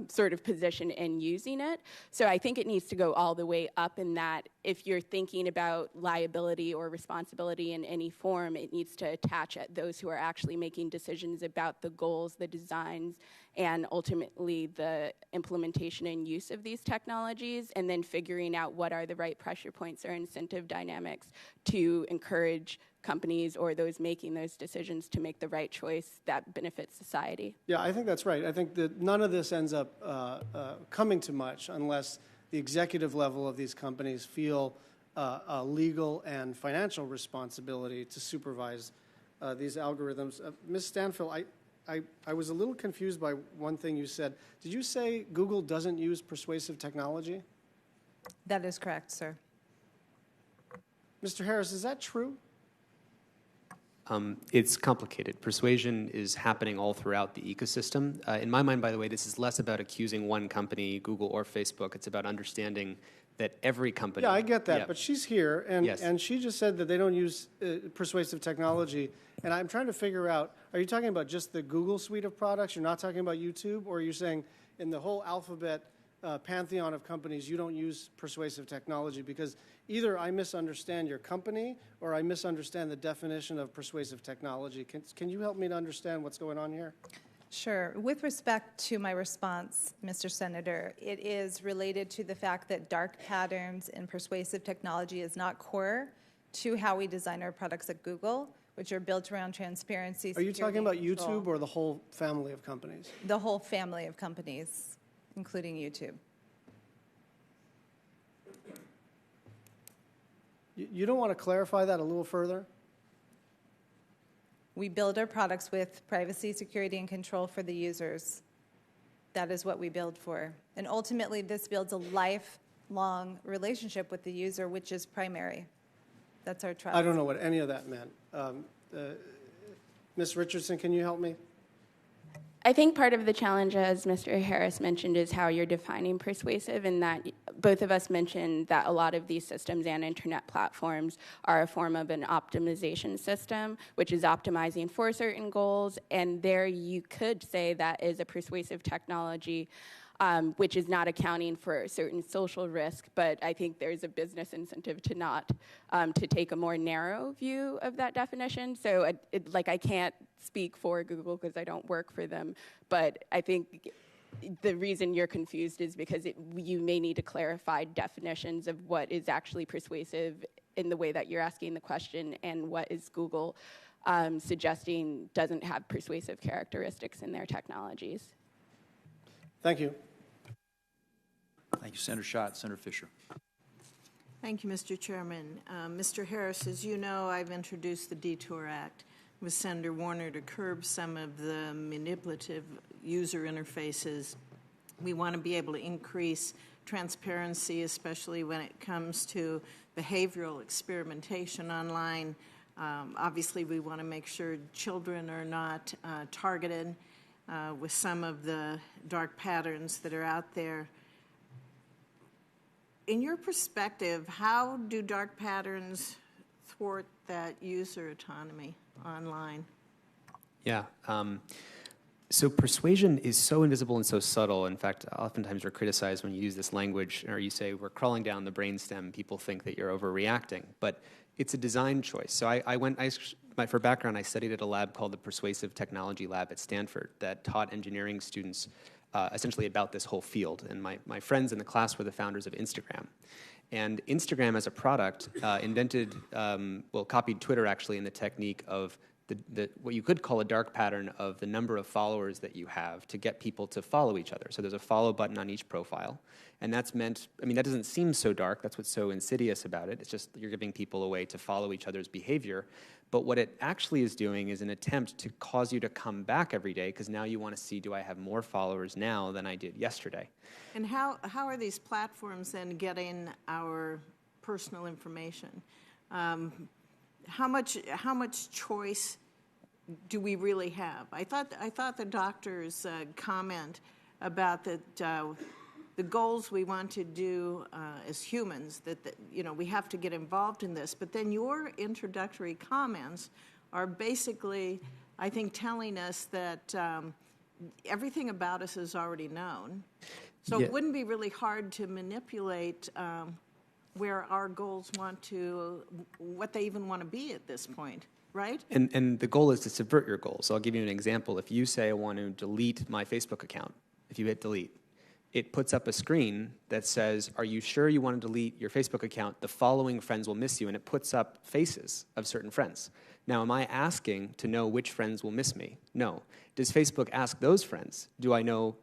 sort of position in using it. So I think it needs to go all the way up, in that if you're thinking about liability or responsibility in any form, it needs to attach at those who are actually making decisions about the goals, the designs, and ultimately the implementation and use of these technologies, and then figuring out what are the right pressure points or incentive dynamics to encourage companies or those making those decisions to make the right choice that benefits society. Yeah, I think that's right. I think that none of this ends up coming to much unless the executive level of these companies feel a legal and financial responsibility to supervise these algorithms. Ms. Stanfield, I was a little confused by one thing you said. Did you say Google doesn't use persuasive technology? That is correct, sir. Mr. Harris, is that true? It's complicated. Persuasion is happening all throughout the ecosystem. In my mind, by the way, this is less about accusing one company, Google or Facebook. It's about understanding that every company... Yeah, I get that, but she's here, and, yes. and she just said that they don't use persuasive technology. And I'm trying to figure out, are you talking about just the Google suite of products? You're not talking about YouTube? Or are you saying in the whole alphabet pantheon of companies, you don't use persuasive technology? Because either I misunderstand your company or I misunderstand the definition of persuasive technology. Can you help me to understand what's going on here? Sure. With respect to my response, Mr. Senator, it is related to the fact that dark patterns in persuasive technology is not core to how we design our products at Google, which are built around transparency. Are you talking about control. YouTube or the whole family of companies? The whole family of companies, including YouTube. You don't want to clarify that a little further? We build our products with privacy, security, and control for the users. That is what we build for. And ultimately, this builds a lifelong relationship with the user, which is primary. That's our trust. I don't know what any of that meant. Ms. Richardson, can you help me? I think part of the challenge, as Mr. Harris mentioned, is how you're defining persuasive, and that both of us mentioned that a lot of these systems and internet platforms are a form of an optimization system, which is optimizing for certain goals, and there you could say that is a persuasive technology, which is not accounting for certain social risk, but I think there's a business incentive to not, to take a more narrow view of that definition. So I can't speak for Google because I don't work for them, but I think the reason you're confused is because you may need to clarify definitions of what is actually persuasive in the way that you're asking the question and what is Google suggesting doesn't have persuasive characteristics in their technologies. Thank you. Thank you, Senator Schott. Senator Fisher. Thank you, Mr. Chairman. Mr. Harris, as you know, I've introduced the Detour Act with Senator Warner to curb some of the manipulative user interfaces. We want to be able to increase transparency, especially when it comes to behavioral experimentation online. Obviously, we want to make sure children are not targeted with some of the dark patterns that are out there. In your perspective, how do dark patterns thwart that user autonomy online? Yeah. So persuasion is so invisible and so subtle. In fact, oftentimes we're criticized when you use this language or you say we're crawling down the brainstem. People think that you're overreacting, but it's a design choice. So for background, I studied at a lab called the Persuasive Technology Lab at Stanford that taught engineering students essentially about this whole field. And my friends in the class were the founders of Instagram. And Instagram as a product copied Twitter actually in the technique of what you could call a dark pattern of the number of followers that you have to get people to follow each other. So there's a follow button on each profile. And that's meant, that doesn't seem so dark. That's what's so insidious about it. It's just you're giving people a way to follow each other's behavior. But what it actually is doing is an attempt to cause you to come back every day because now you want to see, do I have more followers now than I did yesterday? And how are these platforms then getting our personal information? How much choice do we really have? I thought the doctor's comment about the goals we want to do as humans, that we have to get involved in this. But then your introductory comments are basically, I think, telling us that everything about us is already known. So It wouldn't be really hard to manipulate where our goals what they even want to be at this point, right? And the goal is to subvert your goals. So I'll give you an example. If you say I want to delete my Facebook account, if you hit delete, it puts up a screen that says, are you sure you want to delete your Facebook account? The following friends will miss you, and it puts up faces of certain friends. Now, am I asking to know which friends will miss me? No. Does Facebook ask those friends, do I know,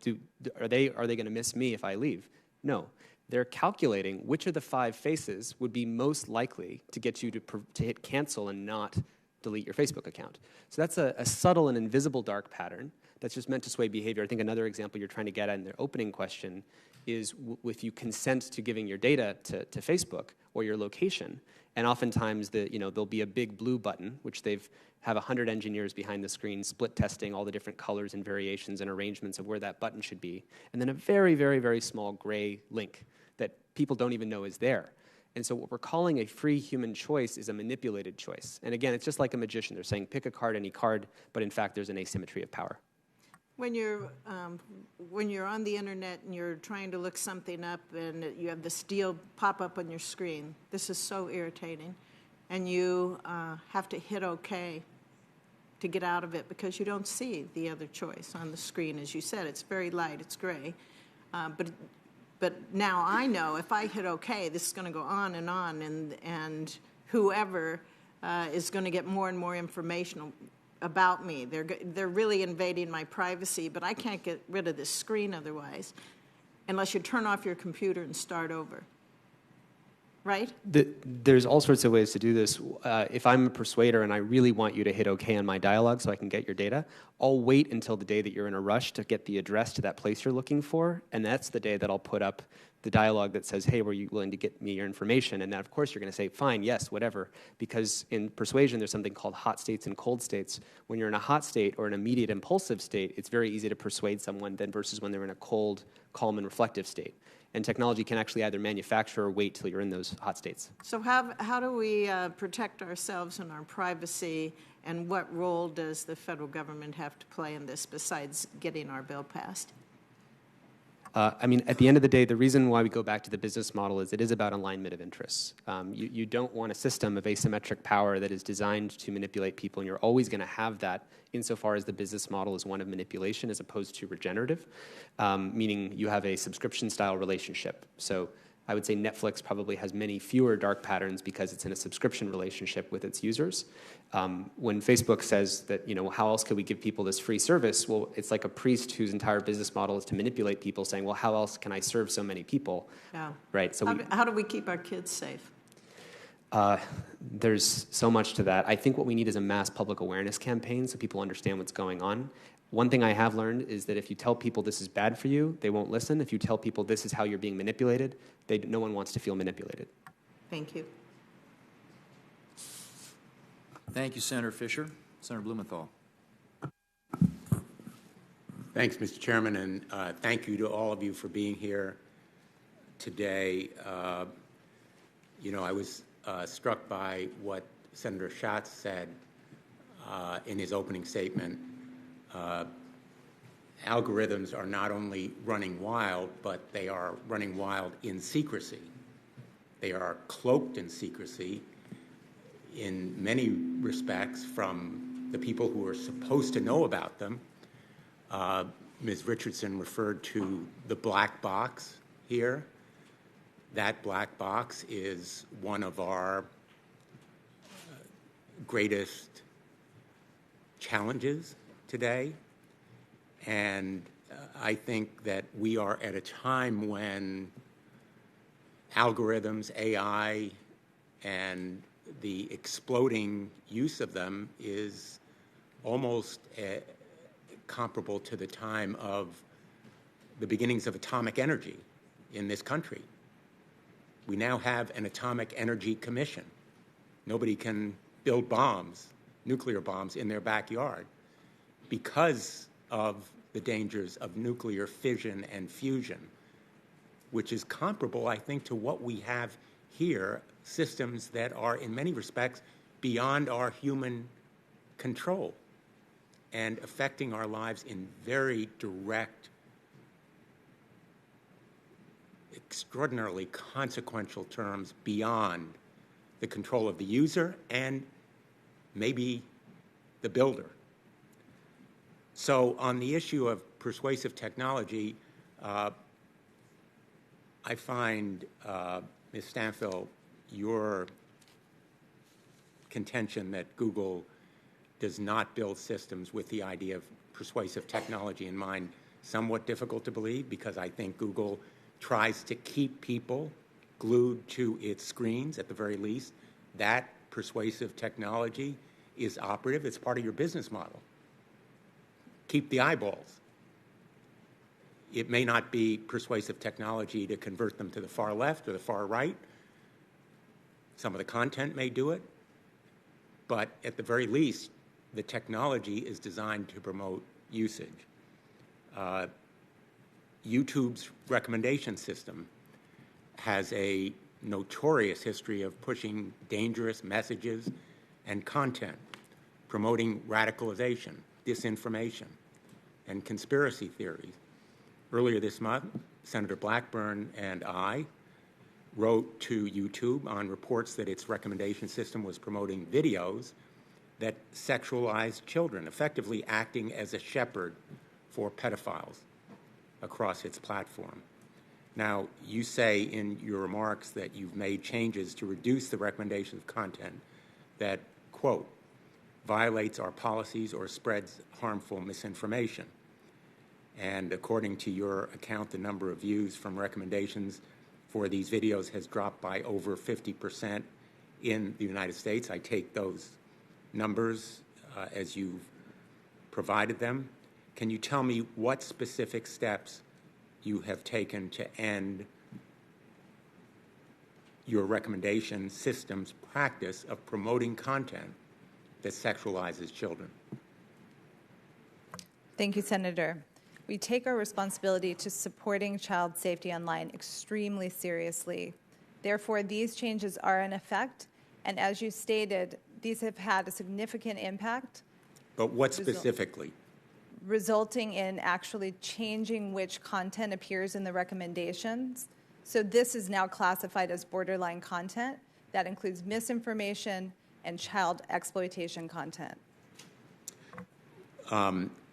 are they going to miss me if I leave? No. They're calculating which of the 5 faces would be most likely to get you to hit cancel and not delete your Facebook account. So that's a subtle and invisible dark pattern that's just meant to sway behavior. I think another example you're trying to get at in the opening question is if you consent to giving your data to Facebook or your location, and oftentimes there'll be a big blue button, which have 100 engineers behind the screen split testing all the different colors and variations and arrangements of where that button should be, and then a very, very, very small gray link that people don't even know is there. And so what we're calling a free human choice is a manipulated choice. And again, it's just like a magician. They're saying pick a card, any card, but in fact there's an asymmetry of power. When you're on the internet and you're trying to look something up and you have this deal pop up on your screen, this is so irritating, and you have to hit OK to get out of it because you don't see the other choice on the screen. As you said, it's very light, it's gray, but now I know if I hit OK, this is going to go on, and whoever is going to get more and more information about me. They're really invading my privacy, but I can't get rid of this screen otherwise, unless you turn off your computer and start over. right? There's all sorts of ways to do this. If I'm a persuader and I really want you to hit OK on my dialogue so I can get your data, I'll wait until the day that you're in a rush to get the address to that place you're looking for, and that's the day that I'll put up the dialogue that says, hey, were you willing to get me your information? And then, of course, you're going to say, fine, yes, whatever, because in persuasion, there's something called hot states and cold states. When you're in a hot state or an immediate impulsive state, it's very easy to persuade someone than versus when they're in a cold, calm, and reflective state. And technology can actually either manufacture or wait till you're in those hot states. So how do we protect ourselves and our privacy, and what role does the federal government have to play in this besides getting our bill passed? I mean, at the end of the day, the reason why we go back to the business model is it is about alignment of interests. You don't want a system of asymmetric power that is designed to manipulate people, and you're always going to have that insofar as the business model is one of manipulation as opposed to regenerative, meaning you have a subscription-style relationship. So I would say Netflix probably has many fewer dark patterns because it's in a subscription relationship with its users. When Facebook says that, how else could we give people this free service? Well, it's like a priest whose entire business model is to manipulate people, saying, well, how else can I serve so many people? Yeah. Right. So how do we keep our kids safe? There's so much to that. I think what we need is a mass public awareness campaign so people understand what's going on. One thing I have learned is that if you tell people this is bad for you, they won't listen. If you tell people this is how you're being manipulated, no one wants to feel manipulated. Thank you. Thank you, Senator Fisher. Senator Blumenthal. Thanks, Mr. Chairman, and thank you to all of you for being here today. I was struck by what Senator Schatz said in his opening statement. Algorithms are not only running wild, but they are running wild in secrecy. They are cloaked in secrecy in many respects from the people who are supposed to know about them. Ms. Richardson referred to the black box here. That black box is one of our greatest challenges today. And I think that we are at a time when algorithms, AI, and the exploding use of them is almost comparable to the time of the beginnings of atomic energy in this country. We now have an Atomic Energy Commission. Nobody can build bombs, nuclear bombs, in their backyard because of the dangers of nuclear fission and fusion, which is comparable, I think, to what we have here, systems that are, in many respects, beyond our human control and affecting our lives in very direct, extraordinarily consequential terms beyond the control of the user and maybe the builder. So on the issue of persuasive technology, I find, Ms. Stanfill, your contention that Google does not build systems with the idea of persuasive technology in mind somewhat difficult to believe, because I think Google tries to keep people glued to its screens at the very least. That persuasive technology is operative. It's part of your business model. Keep the eyeballs. It may not be persuasive technology to convert them to the far left or the far right. Some of the content may do it, but at the very least, the technology is designed to promote usage. YouTube's recommendation system has a notorious history of pushing dangerous messages and content, promoting radicalization, disinformation, and conspiracy theories. Earlier this month, Senator Blackburn and I wrote to YouTube on reports that its recommendation system was promoting videos that sexualized children, effectively acting as a shepherd for pedophiles across its platform. Now, you say in your remarks that you've made changes to reduce the recommendation of content that, quote, violates our policies or spreads harmful misinformation. And according to your account, the number of views from recommendations for these videos has dropped by over 50% in the United States. I take those numbers as you've provided them. Can you tell me what specific steps you have taken to end your recommendation system's practice of promoting content that sexualizes children? Thank you, Senator. We take our responsibility to supporting child safety online extremely seriously. Therefore, these changes are in effect, and as you stated, these have had a significant impact. But what specifically? Resulting in actually changing which content appears in the recommendations. So this is now classified as borderline content. That includes misinformation and child exploitation content.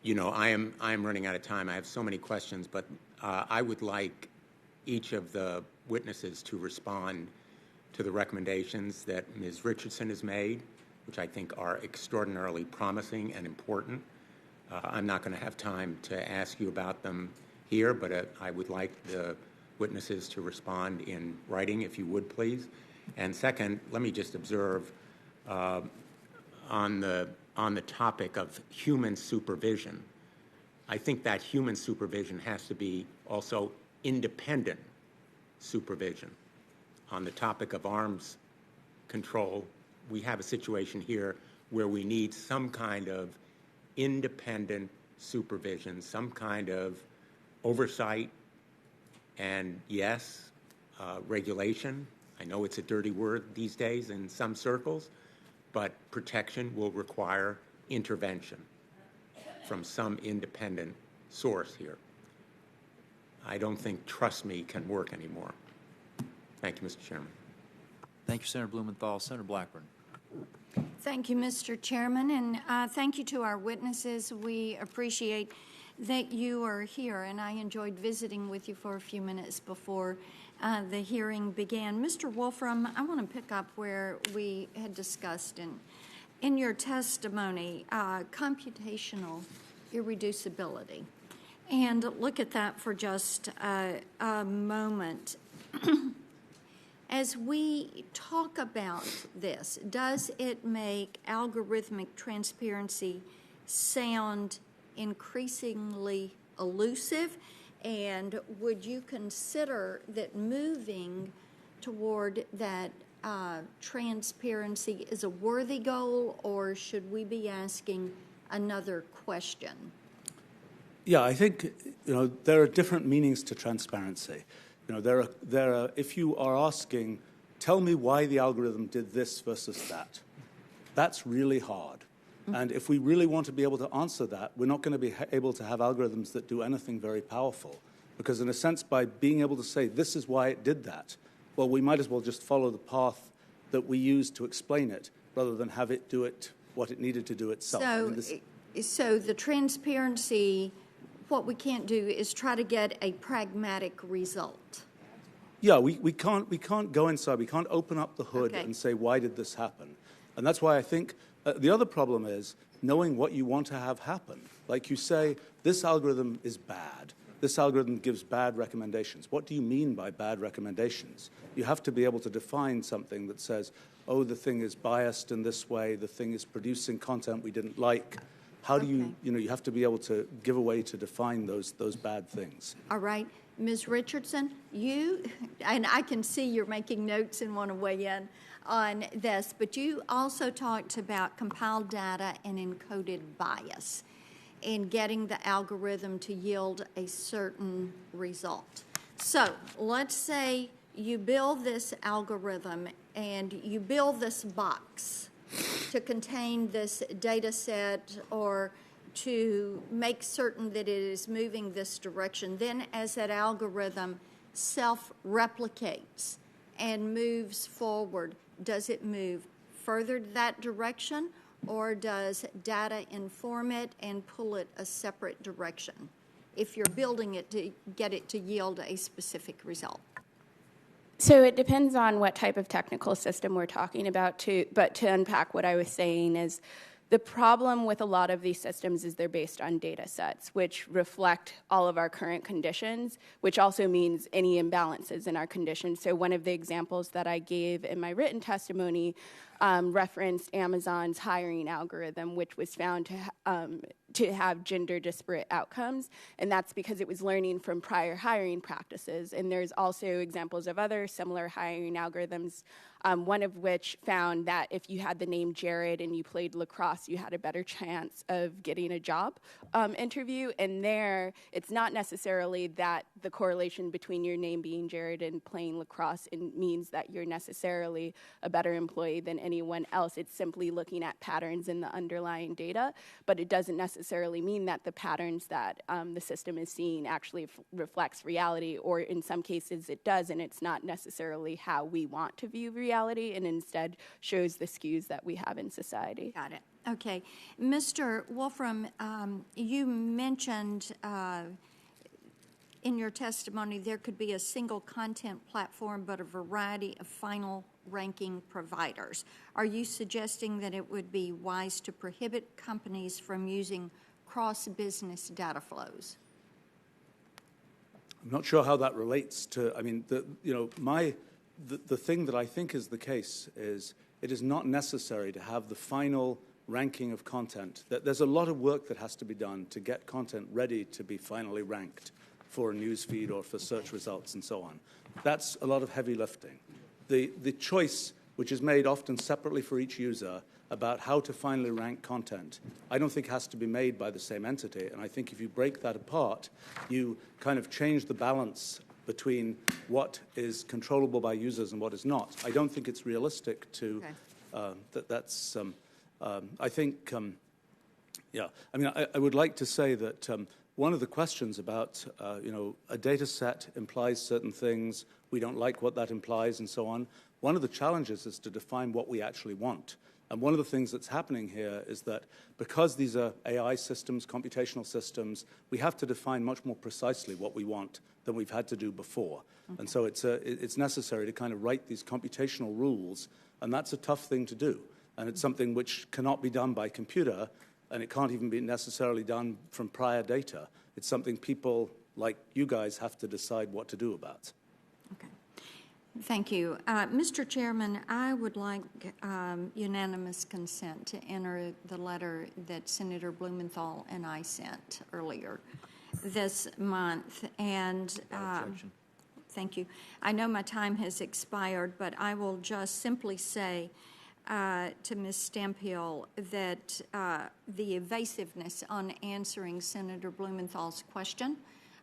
You know, I am running out of time. I have so many questions, but I would like each of the witnesses to respond to the recommendations that Ms. Richardson has made, which I think are extraordinarily promising and important. I'm not going to have time to ask you about them here, but I would like the witnesses to respond in writing, if you would, please. And second, let me just observe on the topic of human supervision, I think that human supervision has to be also independent supervision. On the topic of arms control, we have a situation here where we need some kind of independent supervision, some kind of oversight, and yes, regulation. I know it's a dirty word these days in some circles, but protection will require intervention from some independent source here. I don't think trust me can work anymore. Thank you, Mr. Chairman. Thank you, Senator Blumenthal. Senator Blackburn. Thank you, Mr. Chairman, and thank you to our witnesses. We appreciate that you are here, and I enjoyed visiting with you for a few minutes before the hearing began. Mr. Wolfram, I want to pick up where we had discussed in your testimony computational irreducibility, and look at that for just a moment. As we talk about this, does it make algorithmic transparency sound increasingly elusive? And would you consider that moving toward that transparency is a worthy goal, or should we be asking another question? Yeah, I think there are different meanings to transparency. There are. If you are asking, tell me why the algorithm did this versus that, that's really hard. Mm-hmm. And if we really want to be able to answer that, we're not going to be able to have algorithms that do anything very powerful. Because in a sense, by being able to say, this is why it did that, well, we might as well just follow the path that we used to explain it, rather than have it do it what it needed to do itself. So the transparency, what we can't do is try to get a pragmatic result. Yeah, we can't go inside. We can't open up the hood and say, why did this happen? And that's why I think the other problem is knowing what you want to have happen. Like you say, this algorithm is bad. This algorithm gives bad recommendations. What do you mean by bad recommendations? You have to be able to define something that says, oh, the thing is biased in this way, the thing is producing content we didn't like. How do you have to be able to give a way to define those bad things. All right. Ms. Richardson, and I can see you're making notes and want to weigh in on this, but you also talked about compiled data and encoded bias in getting the algorithm to yield a certain result. So let's say you build this algorithm and you build this box to contain this data set or to make certain that it is moving this direction. Then as that algorithm self-replicates and moves forward, does it move further that direction, or does data inform it and pull it a separate direction if you're building it to get it to yield a specific result? So it depends on what type of technical system we're talking about, but to unpack what I was saying is The problem with a lot of these systems is they're based on data sets, which reflect all of our current conditions, which also means any imbalances in our conditions. So one of the examples that I gave in my written testimony referenced Amazon's hiring algorithm, which was found to have gender disparate outcomes, and that's because it was learning from prior hiring practices. And there's also examples of other similar hiring algorithms, one of which found that if you had the name Jared and you played lacrosse, you had a better chance of getting a job interview. And there, it's not necessarily that the correlation between your name being Jared and playing lacrosse means that you're necessarily a better employee than anyone else. It's simply looking at patterns in the underlying data, but it doesn't necessarily mean that the patterns that the system is seeing actually reflects reality, or in some cases it does, and it's not necessarily how we want to view reality, and instead shows the skews that we have in society. Got it. Okay. Mr. Wolfram, you mentioned in your testimony there could be a single content platform but a variety of final ranking providers. Are you suggesting that it would be wise to prohibit companies from using cross-business data flows? I'm not sure how that relates to, I mean, the thing that I think is the case is it is not necessary to have the final ranking of content. There's a lot of work that has to be done to get content ready to be finally ranked for a news feed or for search results and so on. That's a lot of heavy lifting. The choice, which is made often separately for each user, about how to finally rank content, I don't think has to be made by the same entity. And I think if you break that apart, you kind of change the balance between what is controllable by users and what is not. I don't think it's realistic to, that's, I think, yeah. I mean, I would like to say that one of the questions about, a data set implies certain things, we don't like what that implies and so on. One of the challenges is to define what we actually want. And one of the things that's happening here is that because these are AI systems, computational systems, we have to define much more precisely what we want than we've had to do before. Okay. And so it's necessary to kind of write these computational rules, and that's a tough thing to do. And it's something which cannot be done by computer, and it can't even be necessarily done from prior data. It's something people like you guys have to decide what to do about. Okay. Thank you. Mr. Chairman, I would like unanimous consent to enter the letter that Senator Blumenthal and I sent earlier this month. And thank you. I know my time has expired, but I will just simply say to Ms. Stempiel that the evasiveness on answering Senator Blumenthal's question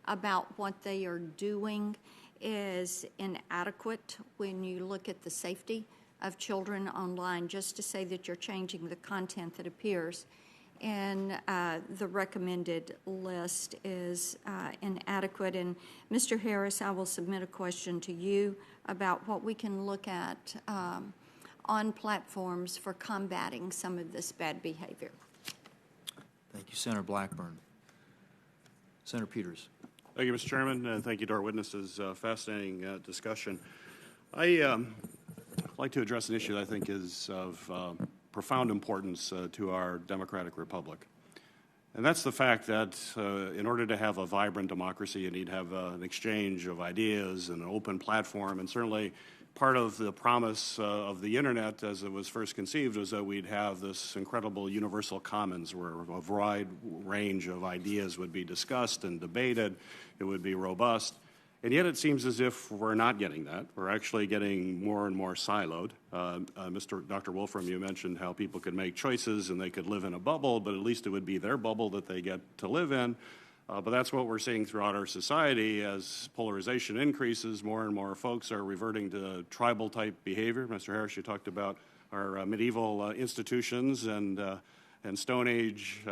about what they are doing is inadequate when you look at the safety of children online. Just to say that you're changing the content that appears in the recommended list is inadequate. And Mr. Harris, I will submit a question to you about what we can look at on platforms for combating some of this bad behavior. Thank you, Senator Blackburn. Senator Peters. Thank you, Mr. Chairman, and thank you to our witnesses. Fascinating discussion. I'd like to address an issue that I think is of profound importance to our democratic republic. And that's the fact that in order to have a vibrant democracy, you need to have an exchange of ideas and an open platform. And certainly part of the promise of the internet as it was first conceived was that we'd have this incredible universal commons where a wide range of ideas would be discussed and debated. It would be robust. And yet it seems as if we're not getting that. We're actually getting more and more siloed. Dr. Wolfram, you mentioned how people could make choices and they could live in a bubble, but at least it would be their bubble that they get to live in. But that's what we're seeing throughout our society as polarization increases. More and more folks are reverting to tribal-type behavior. Mr. Harris, you talked about our medieval institutions and Stone Age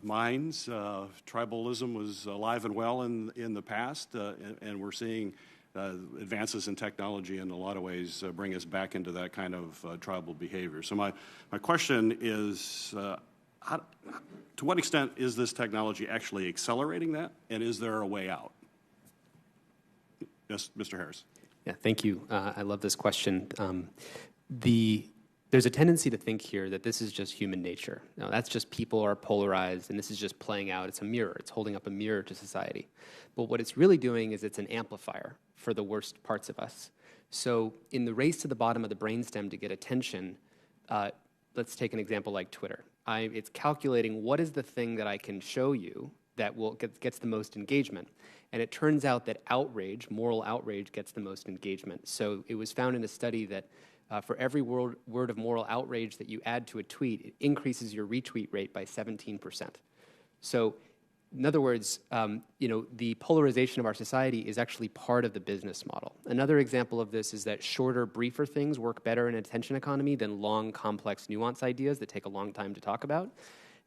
minds. Tribalism was alive and well in the past, and we're seeing advances in technology in a lot of ways bring us back into that kind of tribal behavior. So my question is, to what extent is this technology actually accelerating that, and is there a way out? Yes, Mr. Harris. Yeah, thank you. I love this question. The there's a tendency to think here that this is just human nature. No, that's just people are polarized, and this is just playing out. It's a mirror. It's holding up a mirror to society. But what it's really doing is it's an amplifier for the worst parts of us. So in the race to the bottom of the brainstem to get attention, let's take an example like Twitter. It's calculating what is the thing that I can show you that gets the most engagement. And it turns out that outrage, moral outrage, gets the most engagement. So it was found in a study that for every word of moral outrage that you add to a tweet, it increases your retweet rate by 17%. So in other words, the polarization of our society is actually part of the business model. Another example of this is that shorter, briefer things work better in an attention economy than long, complex, nuanced ideas that take a long time to talk about.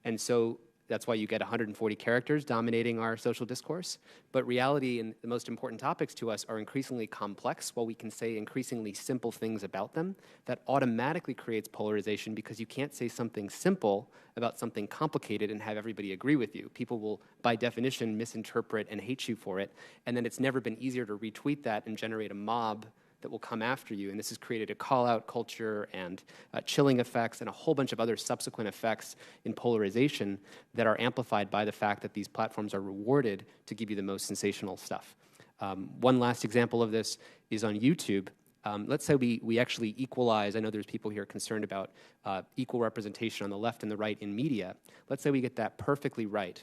And so that's why you get 140 characters dominating our social discourse. But reality and the most important topics to us are increasingly complex, while we can say increasingly simple things about them. That automatically creates polarization because you can't say something simple about something complicated and have everybody agree with you. People will, by definition, misinterpret and hate you for it. And then it's never been easier to retweet that and generate a mob that will come after you. And this has created a call-out culture and chilling effects and a whole bunch of other subsequent effects in polarization that are amplified by the fact that these platforms are rewarded to give you the most sensational stuff. One last example of this is on YouTube. Let's say we actually equalize. I know there's people here concerned about equal representation on the left and the right in media. Let's say we get that perfectly right.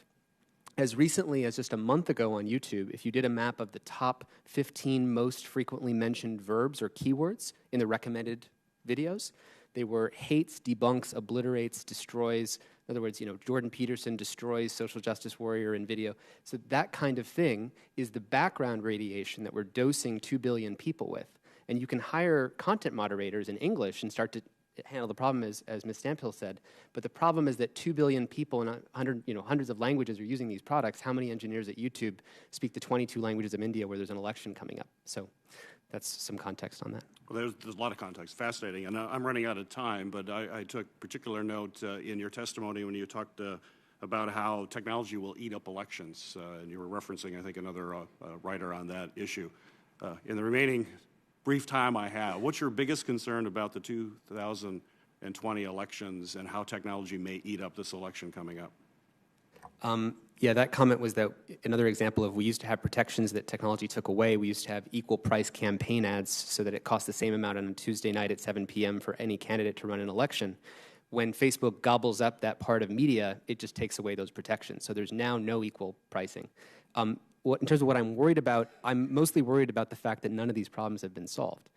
As recently as just a month ago on YouTube, if you did a map of the top 15 most frequently mentioned verbs or keywords in the recommended videos, they were hates, debunks, obliterates, destroys. In other words, Jordan Peterson destroys social justice warrior in video. So that kind of thing is the background radiation that we're dosing 2 billion people with. And you can hire content moderators in English and start to handle the problem, as Ms. Stamphill said. But the problem is that 2 billion people in hundreds of languages are using these products. How many engineers at YouTube speak the 22 languages of India where there's an election coming up? So that's some context on that. Well, there's a lot of context. Fascinating. And I'm running out of time, but I took particular note in your testimony when you talked about how technology will eat up elections. And you were referencing, I think, another writer on that issue. In the remaining brief time I have, what's your biggest concern about the 2020 elections and how technology may eat up this election coming up? Yeah, that comment was that another example of we used to have protections that technology took away. We used to have equal price campaign ads so that it cost the same amount on a Tuesday night at 7 p.m. for any candidate to run an election. When Facebook gobbles up that part of media, it just takes away those protections. So there's now no equal pricing. In terms of what I'm worried about, I'm mostly worried about the fact that none of these problems have been solved.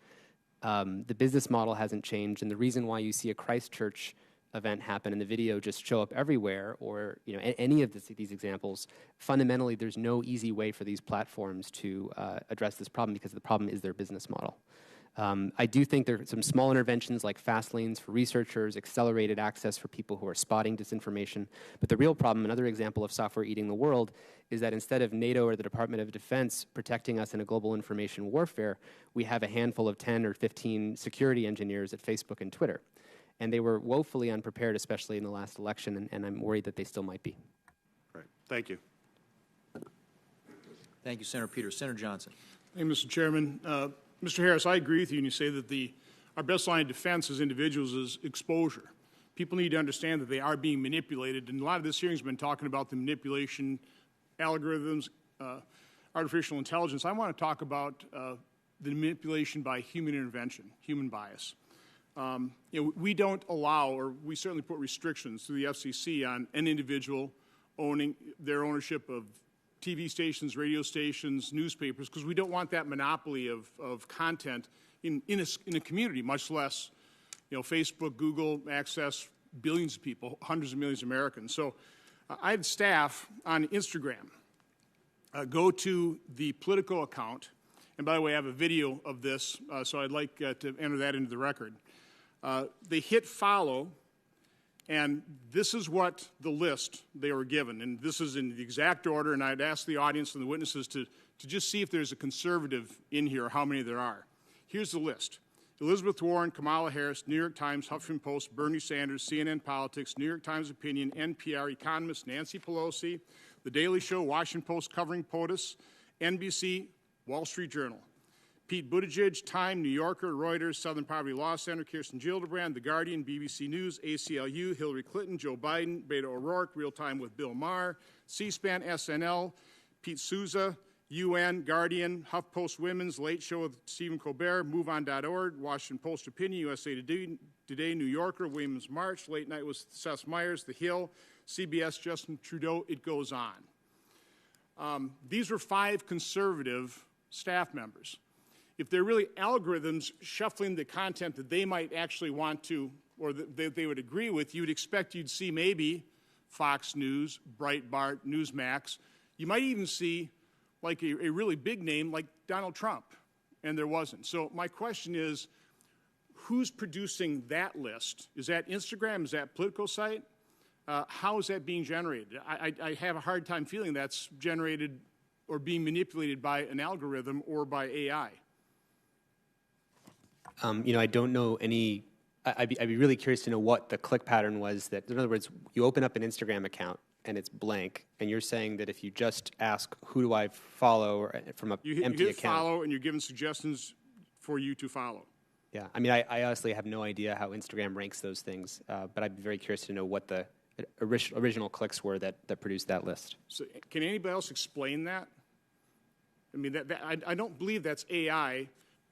The business model hasn't changed, and the reason why you see a Christchurch event happen and the video just show up everywhere, or any of these examples, fundamentally there's no easy way for these platforms to address this problem because the problem is their business model. I do think there are some small interventions like fast lanes for researchers, accelerated access for people who are spotting disinformation. But the real problem, another example of software eating the world, is that instead of NATO or the Department of Defense protecting us in a global information warfare, we have a handful of 10 or 15 security engineers at Facebook and Twitter. And they were woefully unprepared, especially in the last election, and I'm worried that they still might be. Great. Thank you. Thank you, Senator Peters. Senator Johnson. Thank you, Mr. Chairman. Mr. Harris, I agree with you when you say that our best line of defense as individuals is exposure. People need to understand that they are being manipulated, and a lot of this hearing has been talking about the manipulation, algorithms, artificial intelligence. I want to talk about the manipulation by human intervention, human bias. We don't allow, or we certainly put restrictions through the FCC on an individual owning their ownership of TV stations, radio stations, newspapers, because we don't want that monopoly of content in a community, much less, Facebook, Google access billions of people, hundreds of millions of Americans. So I had staff on Instagram go to the Politico account, and by the way, I have a video of this, so I'd like to enter that into the record. They hit follow, and this is what the list they were given, and this is in the exact order, and I'd ask the audience and the witnesses to just see if there's a conservative in here, how many there are. Here's the list. Elizabeth Warren, Kamala Harris, New York Times, Huffington Post, Bernie Sanders, CNN Politics, New York Times Opinion, NPR, Economist, Nancy Pelosi, The Daily Show, Washington Post covering POTUS, NBC, Wall Street Journal. Pete Buttigieg, Time, New Yorker, Reuters, Southern Poverty Law Center, Kirsten Gillibrand, The Guardian, BBC News, ACLU, Hillary Clinton, Joe Biden, Beto O'Rourke, Real Time with Bill Maher, C-SPAN, SNL, Pete Souza, UN, Guardian, HuffPost Women's, Late Show with Stephen Colbert, MoveOn.org, Washington Post Opinion, USA Today, New Yorker, Women's March, Late Night with Seth Meyers, The Hill, CBS, Justin Trudeau, it goes on. These were 5 conservative staff members. If they're really algorithms shuffling the content that they might actually want to, or that they would agree with, you'd expect you'd see maybe Fox News, Breitbart, Newsmax. You might even see like a really big name like Donald Trump, and there wasn't. So my question is, who's producing that list? Is that Instagram? Is that Politico site? How is that being generated? I have a hard time feeling that's generated or being manipulated by an algorithm or by AI. I don't know any. I'd be really curious to know what the click pattern was. That, in other words, you open up an Instagram account and it's blank, and you're saying that if you just ask, "Who do I follow?" or from an empty account, you hit follow, and you're given suggestions for you to follow. Yeah, I mean, I honestly have no idea how Instagram ranks those things, but I'd be very curious to know what the original clicks were that produced that list. So, can anybody else explain that? I mean, I don't believe that's AI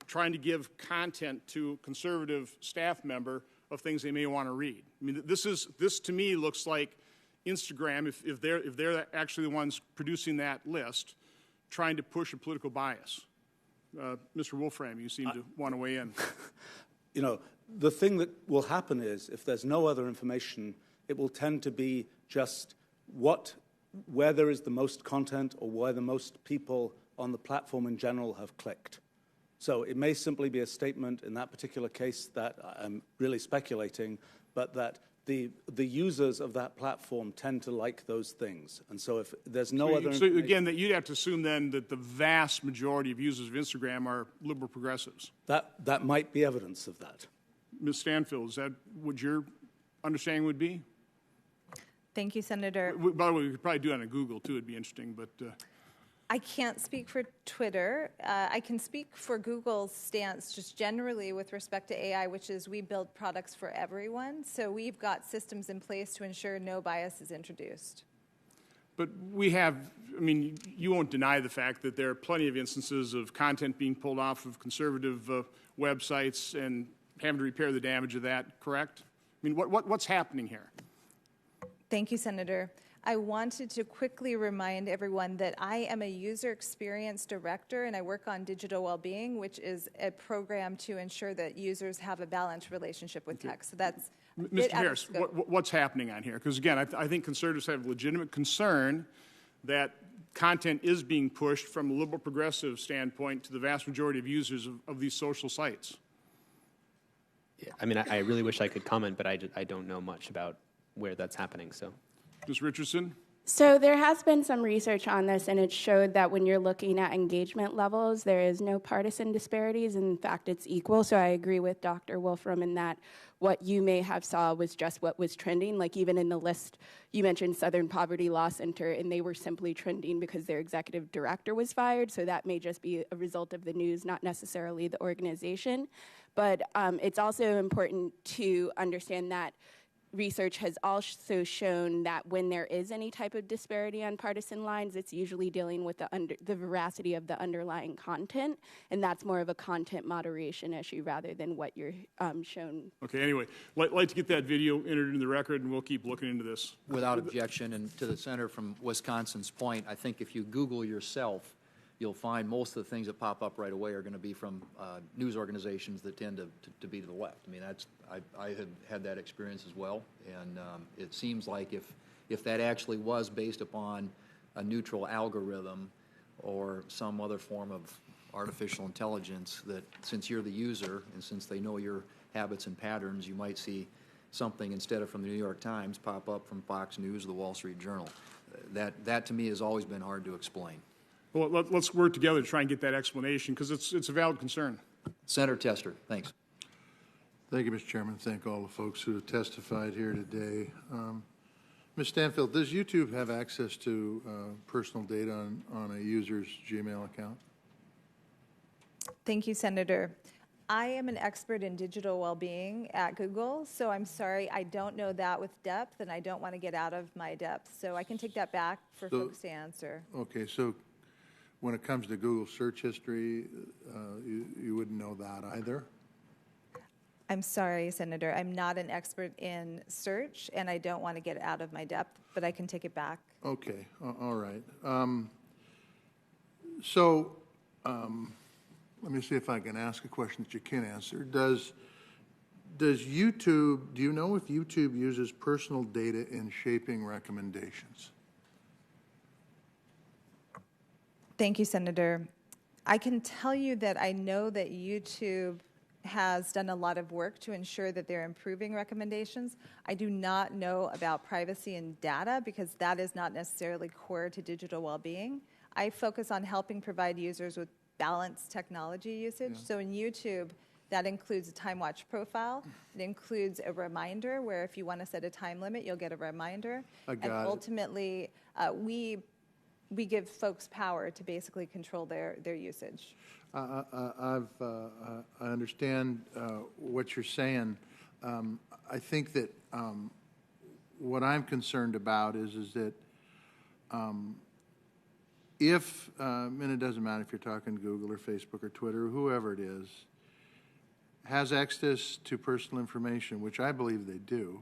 trying to give content to a conservative staff member of things they may want to read. I mean, this to me looks like Instagram, if they're actually the ones producing that list, trying to push a political bias. Mr. Wolfram, you seem to want to weigh in. The thing that will happen is, if there's no other information, it will tend to be just where there is the most content or where the most people on the platform in general have clicked. So it may simply be a statement in that particular case that I'm really speculating, but that the users of that platform tend to like those things. And so if there's no other So again, that you'd have to assume then that the vast majority of users of Instagram are liberal progressives. That might be evidence of that. Ms. Stanfield, is that what your understanding would be? Thank you, Senator. By the way, we could probably do it on Google, too. It'd be interesting, but... I can't speak for Twitter. I can speak for Google's stance just generally with respect to AI, which is we build products for everyone. So we've got systems in place to ensure no bias is introduced. But we have, I mean, you won't deny the fact that there are plenty of instances of content being pulled off of conservative websites and having to repair the damage of that, correct? I mean, what's happening here? Thank you, Senator. I wanted to quickly remind everyone that I am a user experience director and I work on digital well-being, which is a program to ensure that users have a balanced relationship with tech. So that's Mr. Harris, what's happening on here? Because again, I think conservatives have legitimate concern that content is being pushed from a liberal progressive standpoint to the vast majority of users of these social sites. Yeah, I mean, I really wish I could comment, but I don't know much about where that's happening, so. Ms. Richardson? So there has been some research on this, and it showed that when you're looking at engagement levels, there is no partisan disparities. In fact, it's equal. So I agree with Dr. Wolfram in that what you may have saw was just what was trending. Like even in the list, you mentioned Southern Poverty Law Center, and they were simply trending because their executive director was fired. So that may just be a result of the news, not necessarily the organization. But it's also important to understand that research has also shown that when there is any type of disparity on partisan lines, it's usually dealing with the veracity of the underlying content, and that's more of a content moderation issue rather than what you're shown. Okay, anyway, I'd like to get that video entered into the record, and we'll keep looking into this. Without objection, and to the senator from Wisconsin's point, I think if you Google yourself, you'll find most of the things that pop up right away are going to be from news organizations that tend to be to the left. I mean, I have had that experience as well, and it seems like if that actually was based upon a neutral algorithm or some other form of artificial intelligence, that since you're the user and since they know your habits and patterns, you might see something instead of from the New York Times pop up from Fox News or the Wall Street Journal. That to me has always been hard to explain. Well, let's work together to try and get that explanation, because it's a valid concern. Senator Tester, thanks. Thank you, Mr. Chairman. Thank all the folks who have testified here today. Ms. Stanfield, does YouTube have access to personal data on a user's Gmail account? Thank you, Senator. I am an expert in digital well-being at Google, so I'm sorry, I don't know that with depth, and I don't want to get out of my depth. So I can take that back for folks to answer. Okay, so when it comes to Google search history, you wouldn't know that either? I'm sorry, Senator. I'm not an expert in search, and I don't want to get out of my depth, but I can take it back. Okay, all right. Let me see if I can ask a question that you can answer. Does YouTube, do you know if YouTube uses personal data in shaping recommendations? Thank you, Senator. I can tell you that I know that YouTube has done a lot of work to ensure that they're improving recommendations. I do not know about privacy and data because that is not necessarily core to digital well-being. I focus on helping provide users with balanced technology usage. So in YouTube, that includes a time watch profile. It includes a reminder where if you want to set a time limit, you'll get a reminder. And ultimately, we give folks power to basically control their usage. I understand what you're saying. I think that what I'm concerned about is that if, and it doesn't matter if you're talking Google or Facebook or Twitter or whoever it is, has access to personal information, which I believe they do.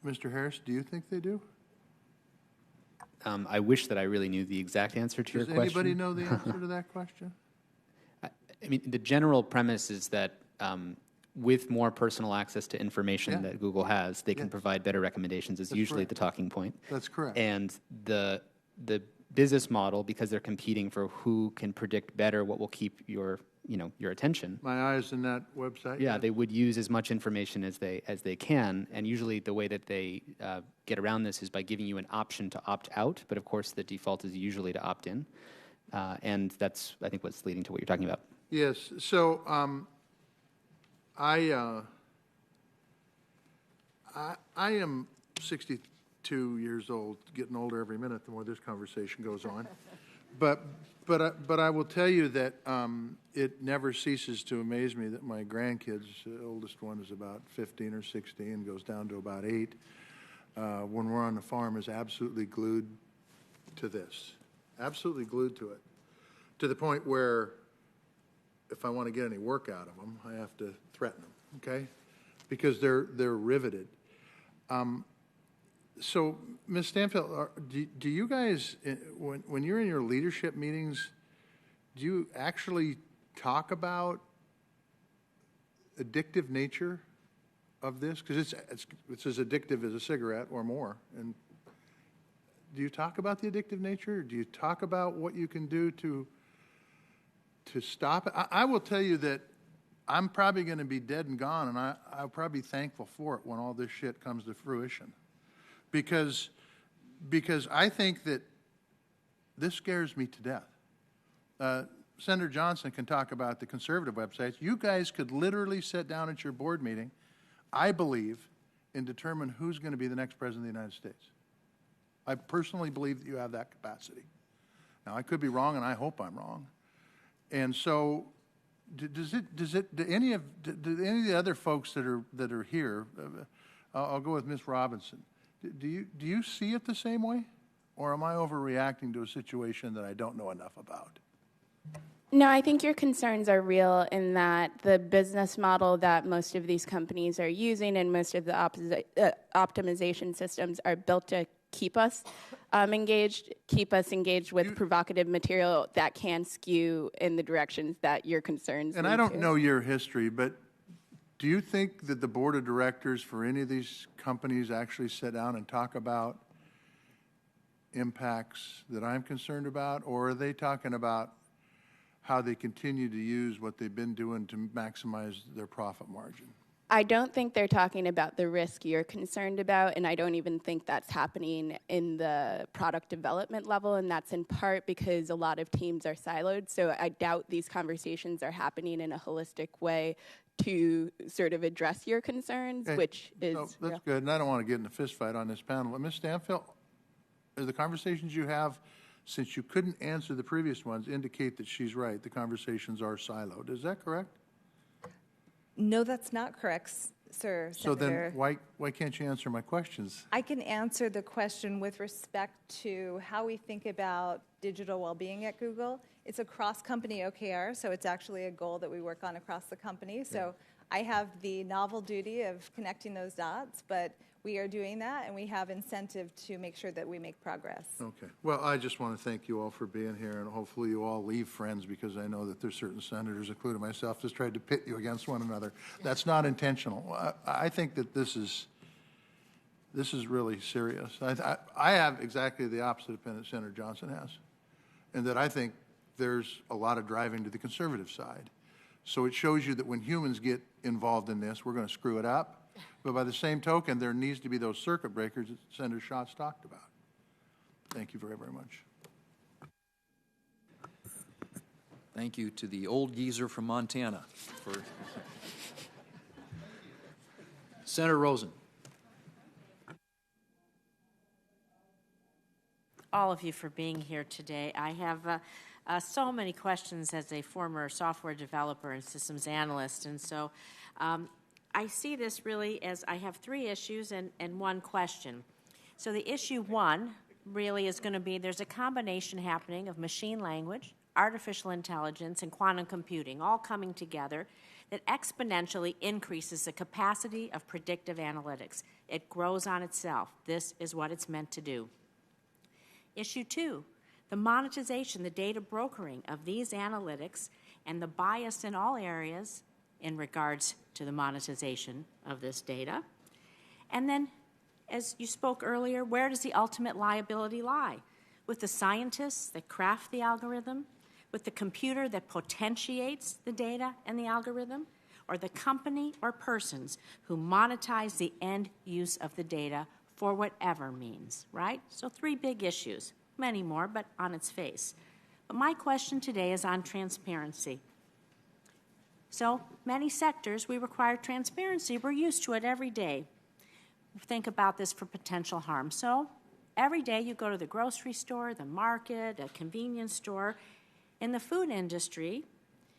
Mr. Harris, do you think they do? I wish that I really knew the exact answer to your question. Does anybody know the answer to that question? I mean, the general premise is that with more personal access to information that Google has, they can provide better recommendations is usually the talking point. That's correct. And the business model, because they're competing for who can predict better what will keep your attention. My eyes in that website. Yeah, they would use as much information as they can, and usually the way that they get around this is by giving you an option to opt out. But of course, the default is usually to opt in, and that's I think what's leading to what you're talking about. Yes. So I am 62 years old, getting older every minute the more this conversation goes on. But I will tell you that it never ceases to amaze me that my grandkids, the oldest one is about 15 or 16, goes down to about 8, when we're on the farm, is absolutely glued to this, absolutely glued to it, to the point where if I want to get any work out of them, I have to threaten them, okay, because they're riveted. So, Ms. Stanfield, do you guys, when you're in your leadership meetings, do you actually talk about addictive nature of this? Because it's as addictive as a cigarette or more. And do you talk about the addictive nature? Do you talk about what you can do to stop it? I will tell you that I'm probably going to be dead and gone, and I'll probably be thankful for it when all this shit comes to fruition. Because I think that this scares me to death. Senator Johnson can talk about the conservative websites. You guys could literally sit down at your board meeting, I believe, and determine who's going to be the next president of the United States. I personally believe that you have that capacity. Now, I could be wrong, and I hope I'm wrong. And so, do any of the other folks that are here? I'll go with Ms. Robinson. Do you see it the same way, or am I overreacting to a situation that I don't know enough about? No, I think your concerns are real in that the business model that most of these companies are using and most of the optimization systems are built to keep us engaged with provocative material that can skew in the directions that your concerns And I don't know your history, but do you think that the board of directors for any of these companies actually sit down and talk about impacts that I'm concerned about, or are they talking about how they continue to use what they've been doing to maximize their profit margin? I don't think they're talking about the risk you're concerned about, and I don't even think that's happening in the product development level, and that's in part because a lot of teams are siloed, so I doubt these conversations are happening in a holistic way to sort of address your concerns, which is... No, that's good, and I don't want to get in a fist fight on this panel, but Ms. Stanfield, are the conversations you have since you couldn't answer the previous ones, indicate that she's right. The conversations are siloed. Is that correct? No, that's not correct, sir, So Senator. then why can't you answer my questions? I can answer the question with respect to how we think about digital well-being at Google. It's a cross-company OKR, so it's actually a goal that we work on across the company. So I have the novel duty of connecting those dots, but we are doing that, and we have incentive to make sure that we make progress. Okay. Well, I just want to thank you all for being here, and hopefully you all leave friends, because I know that there's certain senators, including myself, just tried to pit you against one another. That's not intentional. I think that this is really serious. I have exactly the opposite opinion Senator Johnson has, and that I think there's a lot of driving to the conservative side. So it shows you that when humans get involved in this, we're going to screw it up. But by the same token, there needs to be those circuit breakers that Senator Schatz talked about. Thank you very, very much. Thank you to the old geezer from Montana for Senator Rosen. All of you for being here today. I have so many questions as a former software developer and systems analyst, and so I see this really as I have three issues and one question. So the issue one really is going to be there's a combination happening of machine language, artificial intelligence, and quantum computing all coming together that exponentially increases the capacity of predictive analytics. It grows on itself. This is what it's meant to do. Issue two, the monetization, the data brokering of these analytics and the bias in all areas in regards to the monetization of this data. And then, as you spoke earlier, where does the ultimate liability lie? With the scientists that craft the algorithm? With the computer that potentiates the data and the algorithm? Or the company or persons who monetize the end use of the data for whatever means, right? So three big issues, many more, but on its face. But my question today is on transparency. So many sectors, we require transparency. We're used to it every day. Think about this for potential harm. So every day you go to the grocery store, the market, a convenience store. In the food industry,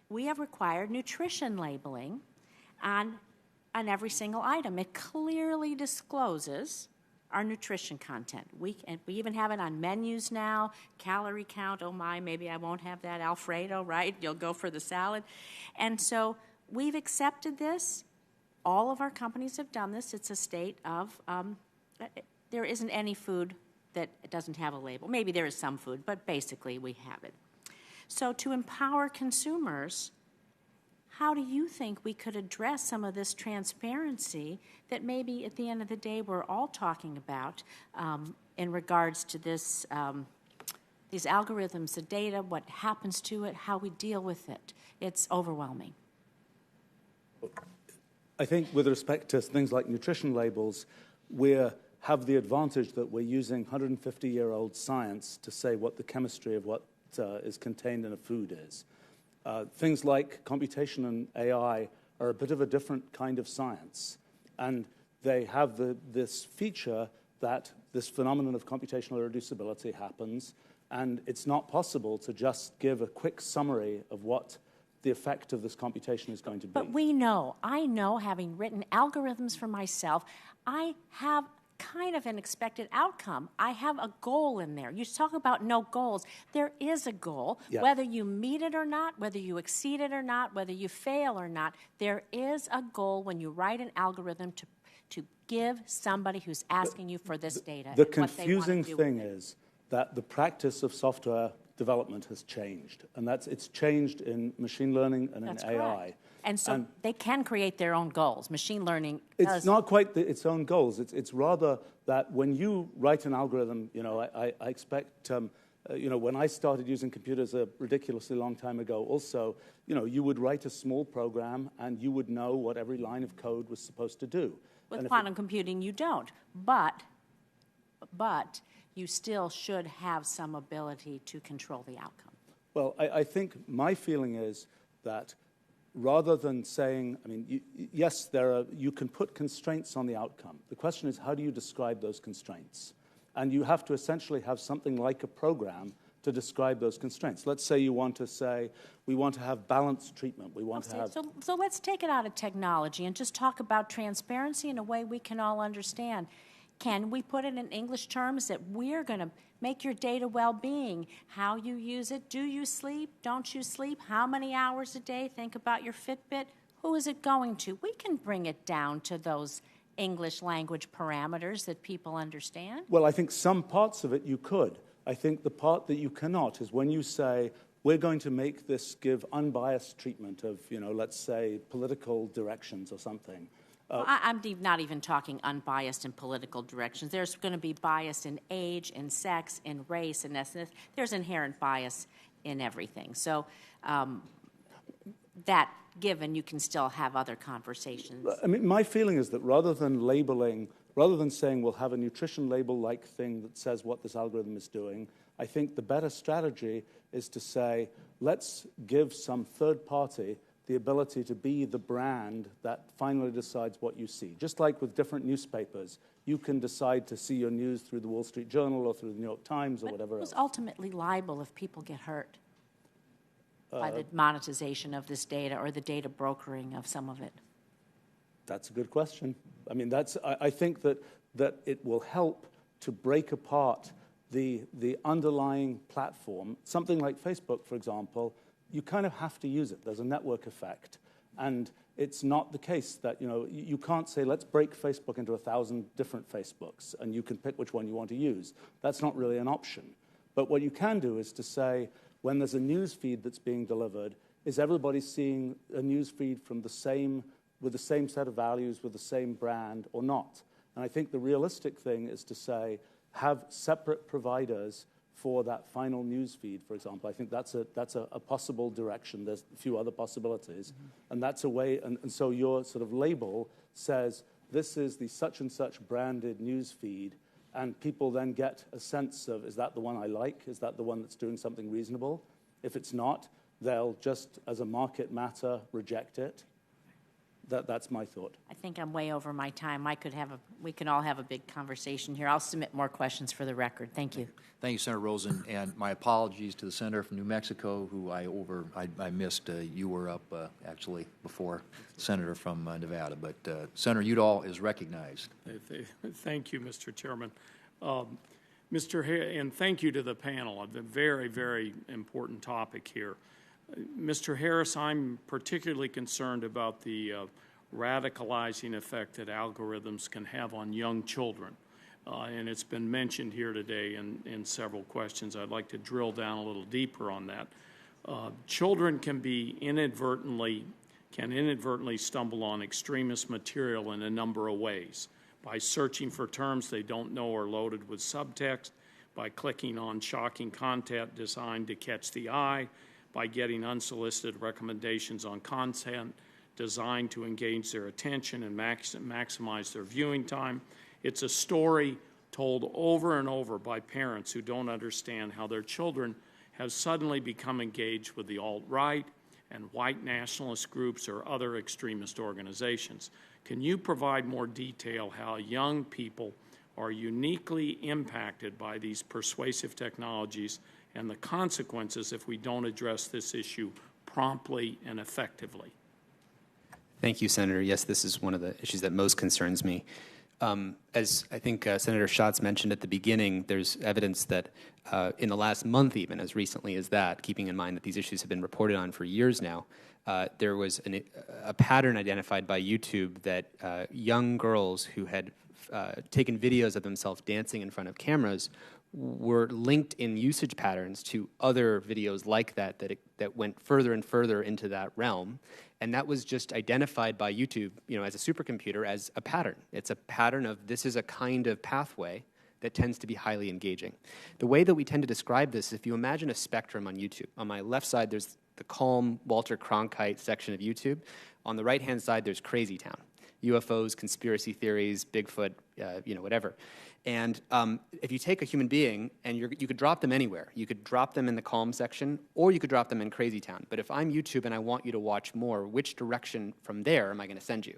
we have required nutrition labeling on every single item. It clearly discloses our nutrition content. We even have it on menus now, calorie count, oh my, maybe I won't have that Alfredo, right? You'll go for the salad. And so we've accepted this. All of our companies have done this. It's a state of, there isn't any food that doesn't have a label. Maybe there is some food, but basically we have it. So to empower consumers, how do you think we could address some of this transparency that maybe at the end of the day we're all talking about in regards to this, these algorithms, the data, what happens to it, how we deal with it? It's overwhelming. I think with respect to things like nutrition labels, we have the advantage that we're using 150-year-old science to say what the chemistry of what is contained in a food is. Things like computation and AI are a bit of a different kind of science, and they have this feature that this phenomenon of computational irreducibility happens, and it's not possible to just give a quick summary of what the effect of this computation is going to be. But I know, having written algorithms for myself, I have kind of an expected outcome. I have a goal in there. You talk about no goals. There is a goal. Yeah. Whether you meet it or not, whether you exceed it or not, whether you fail or not, there is a goal when you write an algorithm to give somebody who's asking you for this data. The confusing thing is that the practice of software development has changed, and it's changed in machine learning and in AI. Correct. And so they can create their own goals. Machine learning It's not quite its own goals. It's rather that when you write an algorithm, I expect, when I started using computers a ridiculously long time ago also, you would write a small program and you would know what every line of code was supposed to do. With quantum computing, you don't. But you still should have some ability to control the outcome. Well, I think my feeling is that rather than saying, yes, you can put constraints on the outcome. The question is, how do you describe those constraints? And you have to essentially have something like a program to describe those constraints. Let's say you want to say, we want to have balanced treatment. We want to have... So let's take it out of technology and just talk about transparency in a way we can all understand. Can we put it in English terms that we're going to make your data well-being, how you use it, do you sleep, don't you sleep, how many hours a day, think about your Fitbit, who is it going to? We can bring it down to those English language parameters that people understand. Well, I think some parts of it you could. I think the part that you cannot is when you say, we're going to make this give unbiased treatment of, let's say, political directions or something. Well, I'm not even talking unbiased in political directions. There's going to be bias in age, in sex, in race, and there's inherent bias in everything. So that given, you can still have other conversations. I mean, my feeling is that rather than saying we'll have a nutrition label-like thing that says what this algorithm is doing, I think the better strategy is to say, let's give some third party the ability to be the brand that finally decides what you see. Just like with different newspapers, you can decide to see your news through the Wall Street Journal or through the New York Times or whatever else. Who's ultimately liable if people get hurt by the monetization of this data or the data brokering of some of it? That's a good question. I mean, I think that it will help to break apart the underlying platform. Something like Facebook, for example, you kind of have to use it. There's a network effect. And it's not the case that, you can't say, let's break Facebook into 1,000 different Facebooks, and you can pick which one you want to use. That's not really an option. But what you can do is to say, when there's a news feed that's being delivered, is everybody seeing a news feed from with the same set of values, with the same brand, or not? And I think the realistic thing is to say, have separate providers for that final news feed, for example. I think that's a possible direction. There's a few other possibilities. And that's a way, and so your sort of label says, this is the such and such branded news feed, and people then get a sense of, is that the one I like? Is that the one that's doing something reasonable? If it's not, they'll just, as a market matter, reject it. That's my thought. I think I'm way over my time. We can all have a big conversation here. I'll submit more questions for the record. Thank you. Thank you, Senator Rosen, and my apologies to the senator from New Mexico, who I missed. You were up actually before the senator from Nevada, but Senator Udall is recognized. Thank you, Mr. Chairman. And thank you to the panel. A very, very important topic here. Mr. Harris, I'm particularly concerned about the radicalizing effect that algorithms can have on young children. And it's been mentioned here today in several questions. I'd like to drill down a little deeper on that. Children can inadvertently stumble on extremist material in a number of ways. By searching for terms they don't know are loaded with subtext, by clicking on shocking content designed to catch the eye, by getting unsolicited recommendations on content designed to engage their attention and maximize their viewing time. It's a story told over and over by parents who don't understand how their children have suddenly become engaged with the alt-right and white nationalist groups or other extremist organizations. Can you provide more detail how young people are uniquely impacted by these persuasive technologies and the consequences if we don't address this issue promptly and effectively? Thank you, Senator. Yes, this is one of the issues that most concerns me. As I think Senator Schatz mentioned at the beginning, there's evidence that in the last month, even as recently as that, keeping in mind that these issues have been reported on for years now, there was a pattern identified by YouTube that young girls who had taken videos of themselves dancing in front of cameras were linked in usage patterns to other videos like that went further and further into that realm. And that was just identified by YouTube, as a supercomputer, as a pattern. It's a pattern of this is a kind of pathway that tends to be highly engaging. The way that we tend to describe this, if you imagine a spectrum on YouTube, on my left side there's the calm Walter Cronkite section of YouTube. On the right-hand side there's Crazy Town. UFOs, conspiracy theories, Bigfoot, whatever. And if you take a human being and you could drop them anywhere. You could drop them in the calm section, or you could drop them in Crazy Town. But if I'm YouTube and I want you to watch more, which direction from there am I going to send you?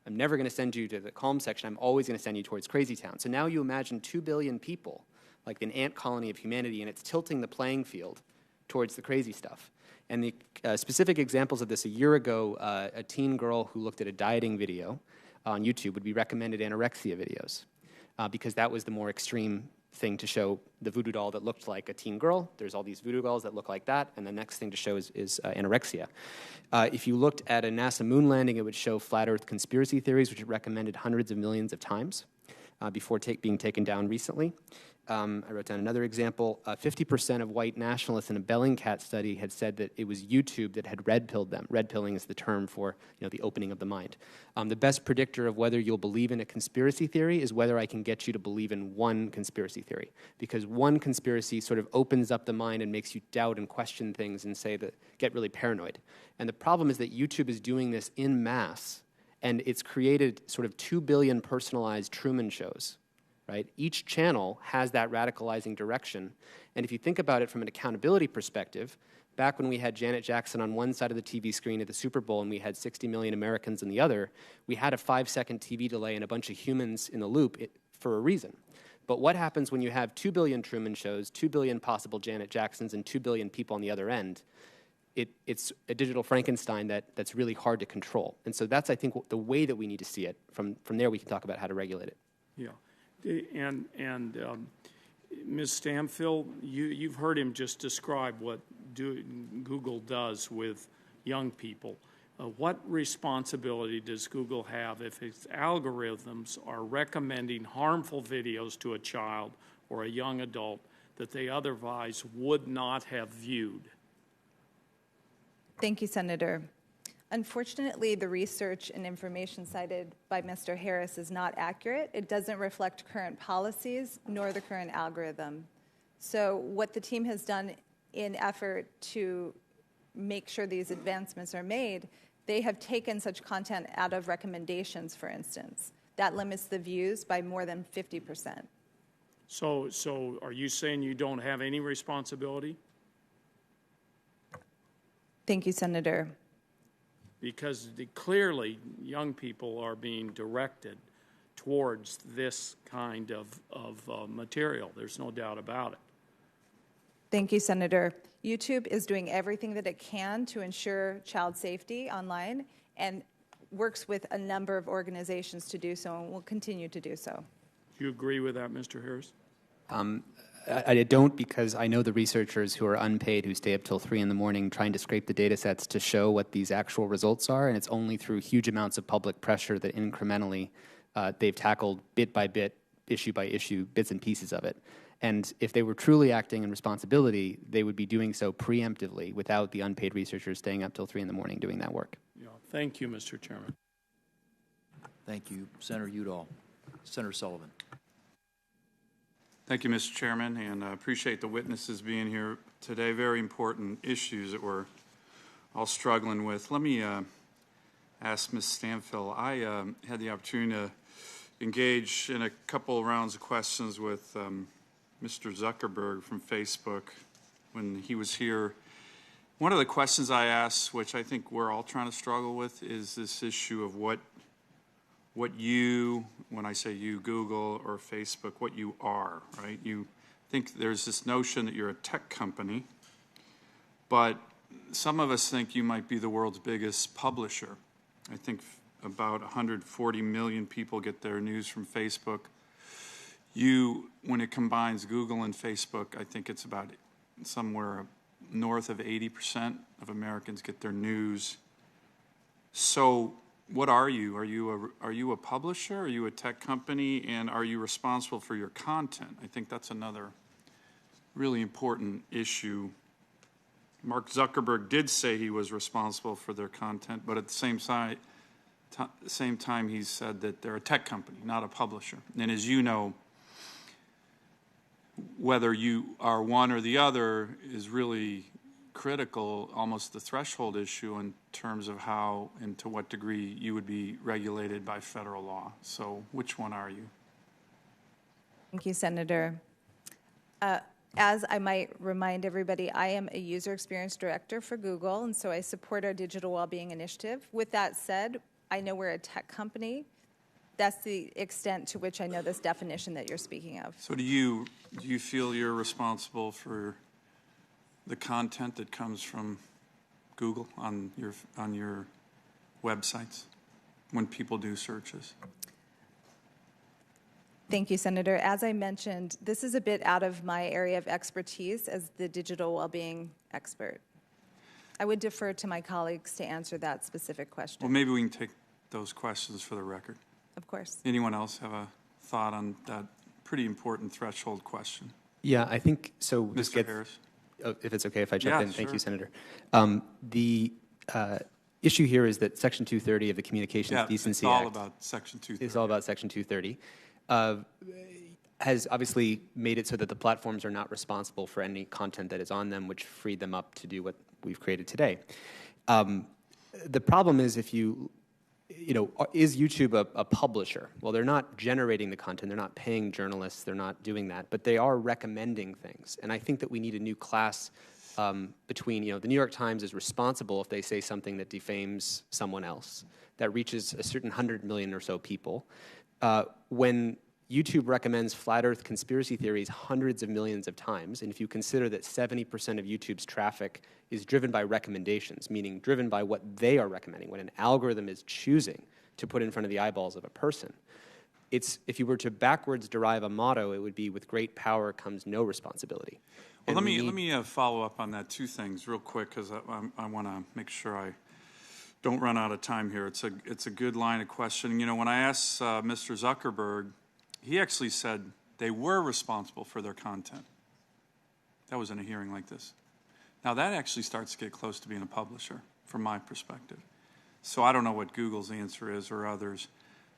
I'm never going to send you to the calm section. I'm always going to send you towards Crazy Town. So now you imagine 2 billion people like an ant colony of humanity, and it's tilting the playing field towards the crazy stuff. And the specific examples of this: a year ago, a teen girl who looked at a dieting video on YouTube would be recommended anorexia videos because that was the more extreme thing to show. The voodoo doll that looked like a teen girl, there's all these voodoo dolls that look like that, and the next thing to show is anorexia. If you looked at a NASA moon landing, it would show flat Earth conspiracy theories, which it recommended hundreds of millions of times before being taken down recently. I wrote down another example. 50% of white nationalists in a Bellingcat study had said that it was YouTube that had red-pilled them. Red-pilling is the term for the opening of the mind. The best predictor of whether you'll believe in a conspiracy theory is whether I can get you to believe in one conspiracy theory, because one conspiracy sort of opens up the mind and makes you doubt and question things and get really paranoid. And the problem is that YouTube is doing this in mass, and it's created sort of 2 billion personalized Truman shows. Right? Each channel has that radicalizing direction. And if you think about it from an accountability perspective, back when we had Janet Jackson on one side of the TV screen at the Super Bowl and we had 60 million Americans on the other, we had a 5-second TV delay and a bunch of humans in the loop for a reason. But what happens when you have 2 billion Truman shows, 2 billion possible Janet Jacksons, and 2 billion people on the other end? It's a digital Frankenstein that's really hard to control. And so that's, I think, the way that we need to see it. From there, we can talk about how to regulate it. Yeah. And Ms. Stamfill, you've heard him just describe what Google does with young people. What responsibility does Google have if its algorithms are recommending harmful videos to a child or a young adult that they otherwise would not have viewed? Thank you, Senator. Unfortunately, the research and information cited by Mr. Harris is not accurate. It doesn't reflect current policies nor the current algorithm. So what the team has done in effort to make sure these advancements are made, they have taken such content out of recommendations, for instance. That limits the views by more than 50%. So are you saying you don't have any responsibility? Thank you, Senator. Because clearly young people are being directed towards this kind of material. There's no doubt about it. Thank you, Senator. YouTube is doing everything that it can to ensure child safety online and works with a number of organizations to do so and will continue to do so. Do you agree with that, Mr. Harris? I don't, because I know the researchers who are unpaid who stay up till 3 in the morning trying to scrape the data sets to show what these actual results are, and it's only through huge amounts of public pressure that incrementally they've tackled bit by bit, issue by issue, bits and pieces of it. And if they were truly acting in responsibility, they would be doing so preemptively without the unpaid researchers staying up till 3 in the morning doing that work. Yeah. Thank you, Mr. Chairman. Thank you, Senator Udall. Senator Sullivan. Thank you, Mr. Chairman, and I appreciate the witnesses being here today. Very important issues that we're all struggling with. Let me ask Ms. Stamfill. I had the opportunity to engage in a couple rounds of questions with Mr. Zuckerberg from Facebook when he was here. One of the questions I asked, which I think we're all trying to struggle with, is this issue of what you, when I say you, Google or Facebook, what you are, right? You think there's this notion that you're a tech company, but some of us think you might be the world's biggest publisher. I think about 140 million people get their news from Facebook. When it combines Google and Facebook, I think it's about somewhere north of 80% of Americans get their news. So what are you? Are you a publisher? Are you a tech company? And are you responsible for your content? I think that's another really important issue. Mark Zuckerberg did say he was responsible for their content, but at the same time he said that they're a tech company, not a publisher. And as you know, whether you are one or the other is really critical, almost the threshold issue in terms of how and to what degree you would be regulated by federal law. So which one are you? Thank you, Senator. As I might remind everybody, I am a user experience director for Google, and so I support our digital well-being initiative. With that said, I know we're a tech company. That's the extent to which I know this definition that you're speaking of. So do you feel you're responsible for the content that comes from Google on your websites when people do searches? Thank you, Senator. As I mentioned, this is a bit out of my area of expertise as the digital well-being expert. I would defer to my colleagues to answer that specific question. Well, maybe we can take those questions for the record. Of course. Anyone else have a thought on that pretty important threshold question? Yeah, I think so. Mr. Harris? If it's okay if I jump in. Sure. Thank you, Senator. The issue here is that Section 230 of the Communications Decency Act. It's all about Section 230. It's all about Section 230. Has obviously made it so that the platforms are not responsible for any content that is on them, which freed them up to do what we've created today. The problem is if is YouTube a publisher? Well, they're not generating the content. They're not paying journalists. They're not doing that. But they are recommending things. And I think that we need a new class between, the New York Times is responsible if they say something that defames someone else, that reaches a certain 100 million or so people. When YouTube recommends flat earth conspiracy theories hundreds of millions of times, and if you consider that 70% of YouTube's traffic is driven by recommendations, meaning driven by what they are recommending, when an algorithm is choosing to put in front of the eyeballs of a person, if you were to backwards derive a motto, it would be, with great power comes no responsibility. Well, let me follow up on that, two things real quick, because I want to make sure I don't run out of time here. It's a good line of questioning. When I asked Mr. Zuckerberg, he actually said they were responsible for their content. That was in a hearing like this. Now, that actually starts to get close to being a publisher, from my perspective. So I don't know what Google's answer is or others,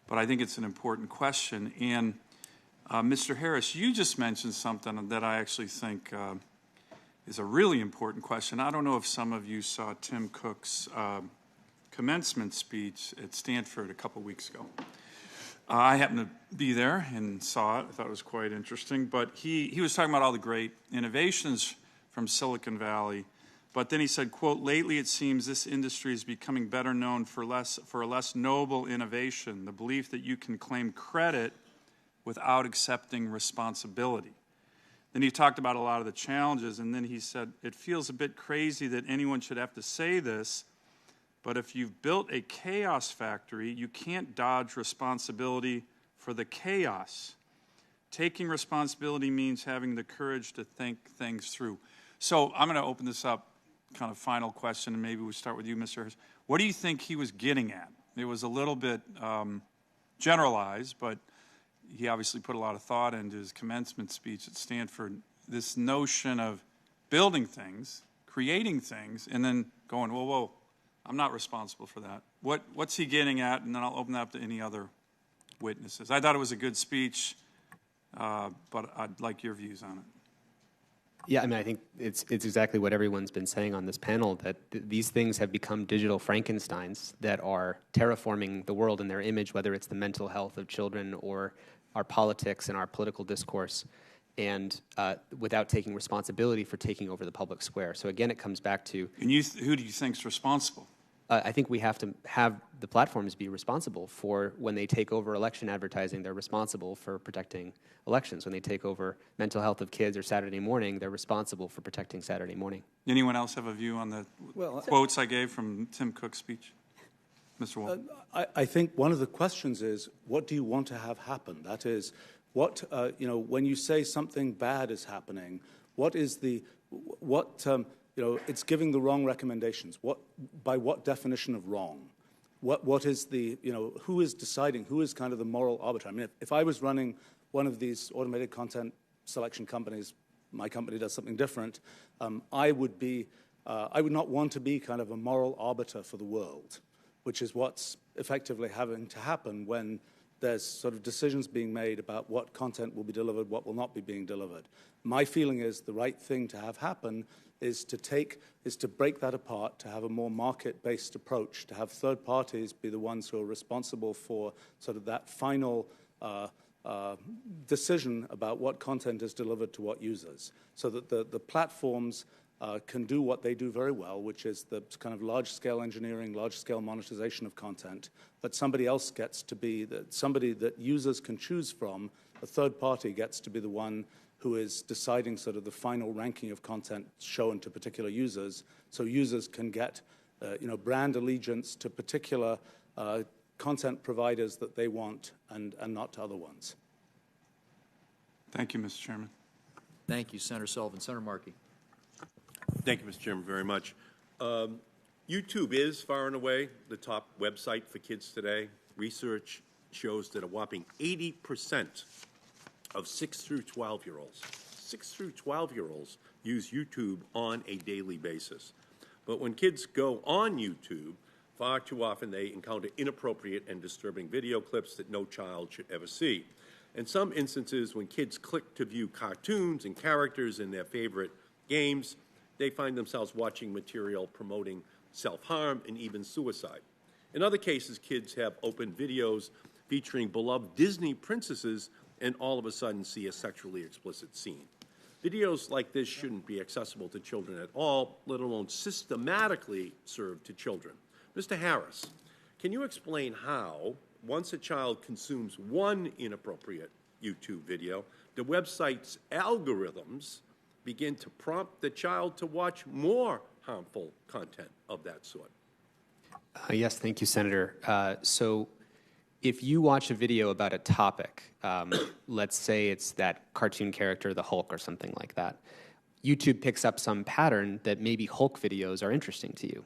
but I think it's an important question. And Mr. Harris, you just mentioned something that I actually think is a really important question. I don't know if some of you saw Tim Cook's commencement speech at Stanford a couple weeks ago. I happened to be there and saw it. I thought it was quite interesting. But he was talking about all the great innovations from Silicon Valley. But then he said, quote, "Lately it seems this industry is becoming better known for a less noble innovation, the belief that you can claim credit without accepting responsibility." Then he talked about a lot of the challenges, and then he said, "It feels a bit crazy that anyone should have to say this, but if you've built a chaos factory, you can't dodge responsibility for the chaos. Taking responsibility means having the courage to think things through." So I'm going to open this up, kind of final question, and maybe we'll start with you, Mr. Harris. What do you think he was getting at? It was a little bit generalized, but he obviously put a lot of thought into his commencement speech at Stanford. This notion of building things, creating things, and then going, whoa, I'm not responsible for that. What's he getting at? And then I'll open that up to any other witnesses. I thought it was a good speech, but I'd like your views on it. Yeah, I think it's exactly what everyone's been saying on this panel, that these things have become digital Frankensteins that are terraforming the world in their image, whether it's the mental health of children or our politics and our political discourse, and without taking responsibility for taking over the public square. So again, it comes back to... And who do you think is responsible? I think we have to have the platforms be responsible for when they take over election advertising. They're responsible for protecting elections. When they take over mental health of kids or Saturday morning, they're responsible for protecting Saturday morning. Anyone else have a view on the quotes I gave from Tim Cook's speech? Mr. Walton. I think one of the questions is, what do you want to have happen? That is, when you say something bad is happening, it's giving the wrong recommendations. By what definition of wrong? What is who is deciding? Who is kind of the moral arbiter? I mean, if I was running one of these automated content selection companies, my company does something different, I would not want to be kind of a moral arbiter for the world, which is what's effectively having to happen when there's sort of decisions being made about what content will be delivered, what will not be being delivered. My feeling is the right thing to have happen is to break that apart, to have a more market-based approach, to have third parties be the ones who are responsible for sort of that final decision about what content is delivered to what users, so that the platforms can do what they do very well, which is the kind of large-scale engineering, large-scale monetization of content, that somebody else gets to be, that somebody that users can choose from, a third party gets to be the one who is deciding sort of the final ranking of content shown to particular users, so users can get brand allegiance to particular content providers that they want and not to other ones. Thank you, Mr. Chairman. Thank you, Senator Sullivan. Senator Markey. Thank you, Mr. Chairman, very much. YouTube is far and away the top website for kids today. Research shows that a whopping 80% of 6 through 12-year-olds use YouTube on a daily basis. But when kids go on YouTube, far too often they encounter inappropriate and disturbing video clips that no child should ever see. In some instances, when kids click to view cartoons and characters in their favorite games, they find themselves watching material promoting self-harm and even suicide. In other cases, kids have opened videos featuring beloved Disney princesses and all of a sudden see a sexually explicit scene. Videos like this shouldn't be accessible to children at all, let alone systematically served to children. Mr. Harris, can you explain how, once a child consumes one inappropriate YouTube video, the website's algorithms begin to prompt the child to watch more harmful content of that sort? Yes, thank you, Senator. So if you watch a video about a topic, let's say it's that cartoon character, the Hulk or something like that, YouTube picks up some pattern that maybe Hulk videos are interesting to you.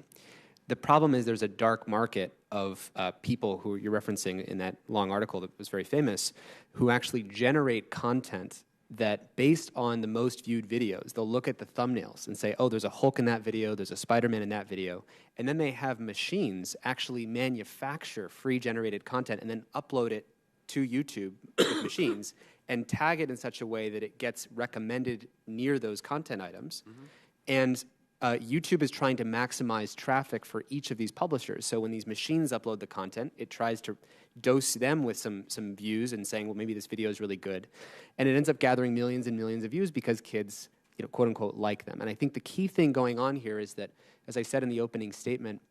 The problem is there's a dark market of people who you're referencing in that long article that was very famous, who actually generate content that, based on the most viewed videos, they'll look at the thumbnails and say, oh, there's a Hulk in that video, there's a Spider-Man in that video, and then they have machines actually manufacture free-generated content and then upload it to YouTube with machines and tag it in such a way that it gets recommended near those content items. Mm-hmm. And YouTube is trying to maximize traffic for each of these publishers. So when these machines upload the content, it tries to dose them with some views and saying, well, maybe this video is really good. And it ends up gathering millions and millions of views because kids, quote unquote, like them. And I think the key thing going on here is that, as I said in the opening statement,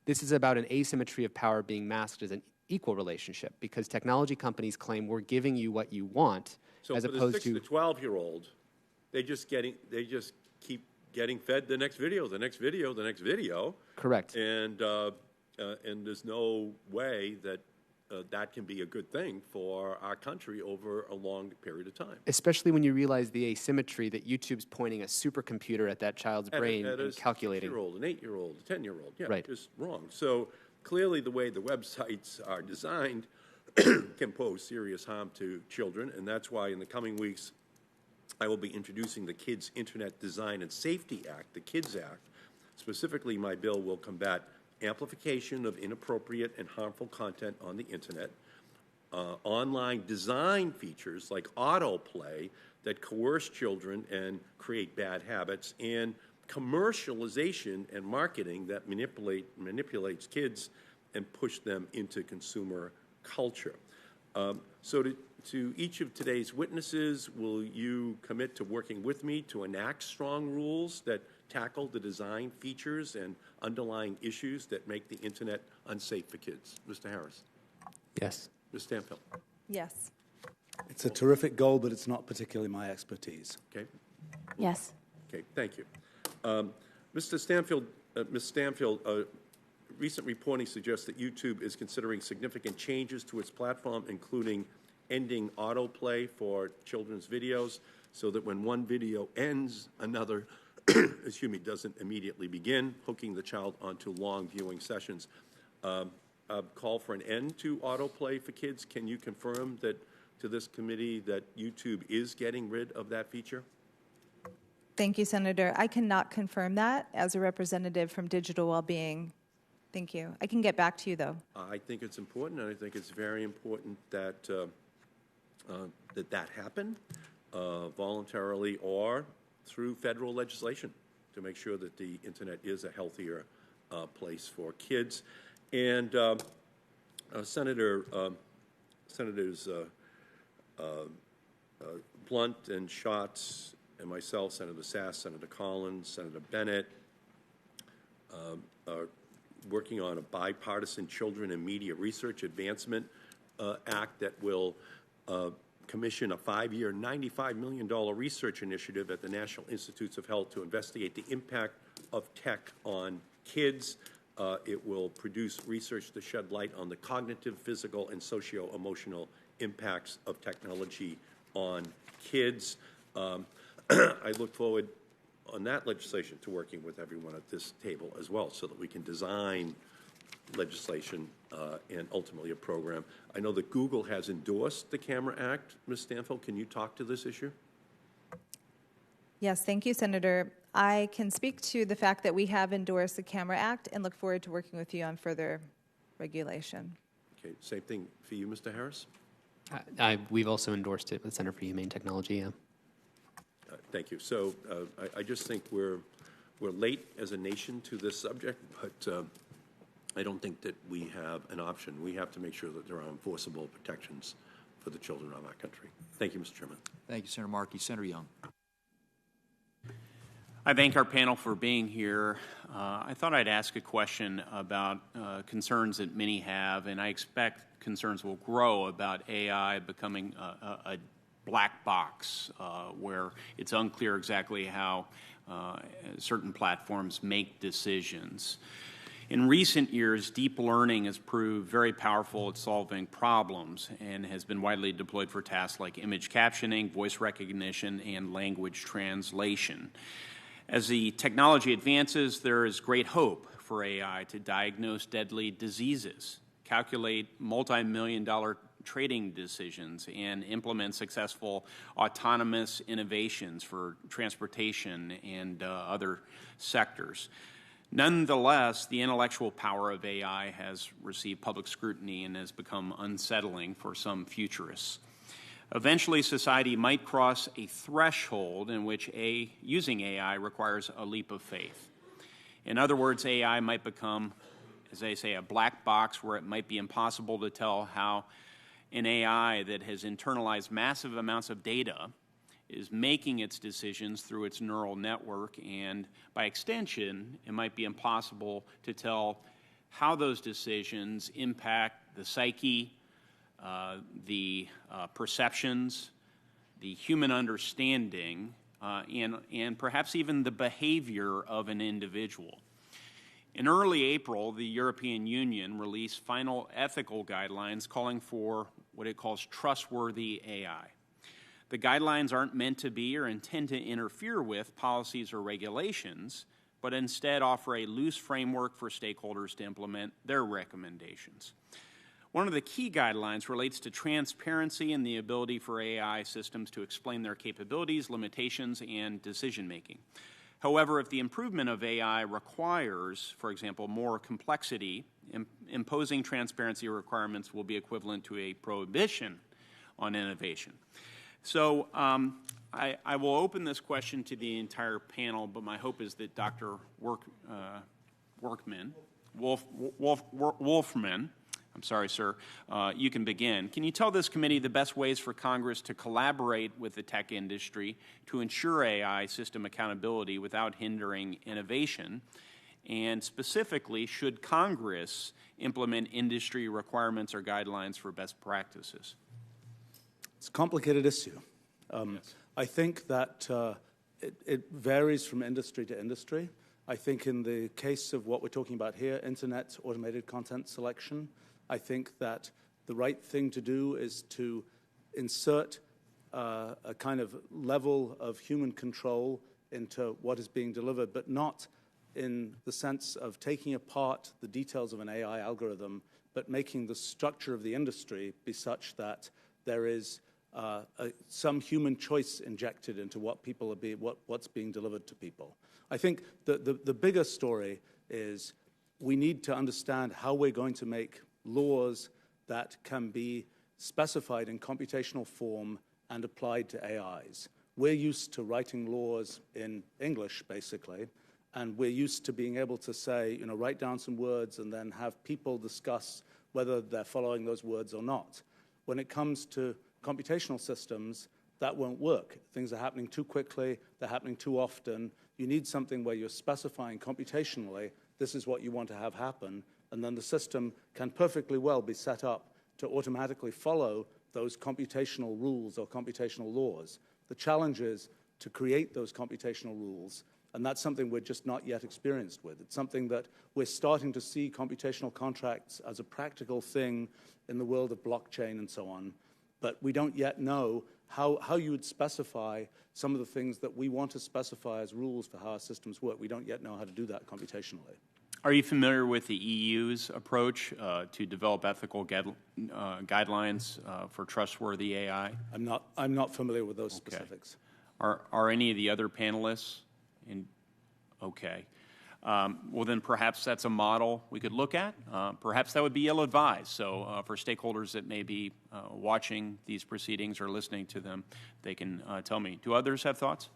this is about an asymmetry of power being masked as an equal relationship, because technology companies claim we're giving you what you want, so as opposed to... So for the 6 to 12-year-old, they just keep getting fed the next video, the next video, the next video. Correct. And there's no way that that can be a good thing for our country over a long period of time. Especially when you realize the asymmetry that YouTube's pointing a supercomputer at that child's brain and calculating. An 6-year-old, an 8-year-old, a 10-year-old. Yeah, right. Just wrong. So clearly the way the websites are designed can pose serious harm to children, and that's why in the coming weeks I will be introducing the Kids Internet Design and Safety Act, the KIDS Act. Specifically, my bill will combat amplification of inappropriate and harmful content on the Internet, online design features like autoplay that coerce children and create bad habits, and commercialization and marketing that manipulates kids and push them into consumer culture. So to each of today's witnesses, will you commit to working with me to enact strong rules that tackle the design features and underlying issues that make the Internet unsafe for kids? Mr. Harris? Yes. Ms. Stanfield? Yes. It's a terrific goal, but it's not particularly my expertise. Okay. Yes. Okay, thank you. Mr. Stanfield, Ms. Stanfield, recent reporting suggests that YouTube is considering significant changes to its platform, including ending autoplay for children's videos, so that when one video ends, another doesn't immediately begin, hooking the child onto long viewing sessions. Call for an end to autoplay for kids. Can you confirm that to this committee that YouTube is getting rid of that feature? Thank you, Senator. I cannot confirm that as a representative from Digital Wellbeing. Thank you. I can get back to you, though. I think it's important, and I think it's very important that that happen voluntarily or through federal legislation to make sure that the Internet is a healthier place for kids. And Senators Blunt and Schatz and myself, Senator Sass, Senator Collins, Senator Bennett, are working on a bipartisan Children and Media Research Advancement Act that will commission a 5-year, $95 million research initiative at the National Institutes of Health to investigate the impact of tech on kids. It will produce research to shed light on the cognitive, physical, and socio-emotional impacts of technology on kids. I look forward on that legislation to working with everyone at this table as well so that we can design legislation and ultimately a program. I know that Google has endorsed the Camera Act. Ms. Stanfield, can you talk to this issue? Yes, thank you, Senator. I can speak to the fact that we have endorsed the Camera Act and look forward to working with you on further regulation. Okay, same thing for you, Mr. Harris? We've also endorsed it with Center for Humane Technology, yeah. Thank you. So I just think we're late as a nation to this subject, but I don't think that we have an option. We have to make sure that there are enforceable protections for the children of our country. Thank you, Mr. Chairman. Thank you, Senator Markey. Senator Young. I thank our panel for being here. I thought I'd ask a question about concerns that many have, and I expect concerns will grow about AI becoming a black box where it's unclear exactly how certain platforms make decisions. In recent years, deep learning has proved very powerful at solving problems and has been widely deployed for tasks like image captioning, voice recognition, and language translation. As the technology advances, there is great hope for AI to diagnose deadly diseases, calculate multi-million-dollar trading decisions, and implement successful autonomous innovations for transportation and other sectors. Nonetheless, the intellectual power of AI has received public scrutiny and has become unsettling for some futurists. Eventually, society might cross a threshold in which using AI requires a leap of faith. In other words, AI might become, as they say, a black box where it might be impossible to tell how an AI that has internalized massive amounts of data is making its decisions through its neural network, and by extension, it might be impossible to tell how those decisions impact the psyche, the perceptions, the human understanding, and perhaps even the behavior of an individual. In early April, the European Union released final ethical guidelines calling for what it calls trustworthy AI. The guidelines aren't meant to be or intend to interfere with policies or regulations, but instead offer a loose framework for stakeholders to implement their recommendations. One of the key guidelines relates to transparency and the ability for AI systems to explain their capabilities, limitations, and decision-making. However, if the improvement of AI requires, for example, more complexity, imposing transparency requirements will be equivalent to a prohibition on innovation. So I will open this question to the entire panel, but my hope is that Dr. Wolfman, I'm sorry, sir, you can begin. Can you tell this committee the best ways for Congress to collaborate with the tech industry to ensure AI system accountability without hindering innovation? And specifically, should Congress implement industry requirements or guidelines for best practices? It's a complicated issue. Yes. I think that it varies from industry to industry. I think in the case of what we're talking about here, internet automated content selection, I think that the right thing to do is to insert a kind of level of human control into what is being delivered, but not in the sense of taking apart the details of an AI algorithm, but making the structure of the industry be such that there is some human choice injected into what people are what's being delivered to people. I think the bigger story is we need to understand how we're going to make laws that can be specified in computational form and applied to AIs. We're used to writing laws in English, basically, and we're used to being able to say, write down some words and then have people discuss whether they're following those words or not. When it comes to computational systems, that won't work. Things are happening too quickly, they're happening too often. You need something where you're specifying computationally, this is what you want to have happen, and then the system can perfectly well be set up to automatically follow those computational rules or computational laws. The challenge is to create those computational rules, and that's something we're just not yet experienced with. It's something that we're starting to see computational contracts as a practical thing in the world of blockchain and so on, but we don't yet know how you would specify some of the things that we want to specify as rules for how our systems work. We don't yet know how to do that computationally. Are you familiar with the EU's approach to develop ethical guidelines for trustworthy AI? I'm not familiar with those specifics. Are any of the other panelists in? Okay. Well, then perhaps that's a model we could look at. Perhaps that would be ill-advised. So for stakeholders that may be watching these proceedings or listening to them, they can tell me. Do others have thoughts?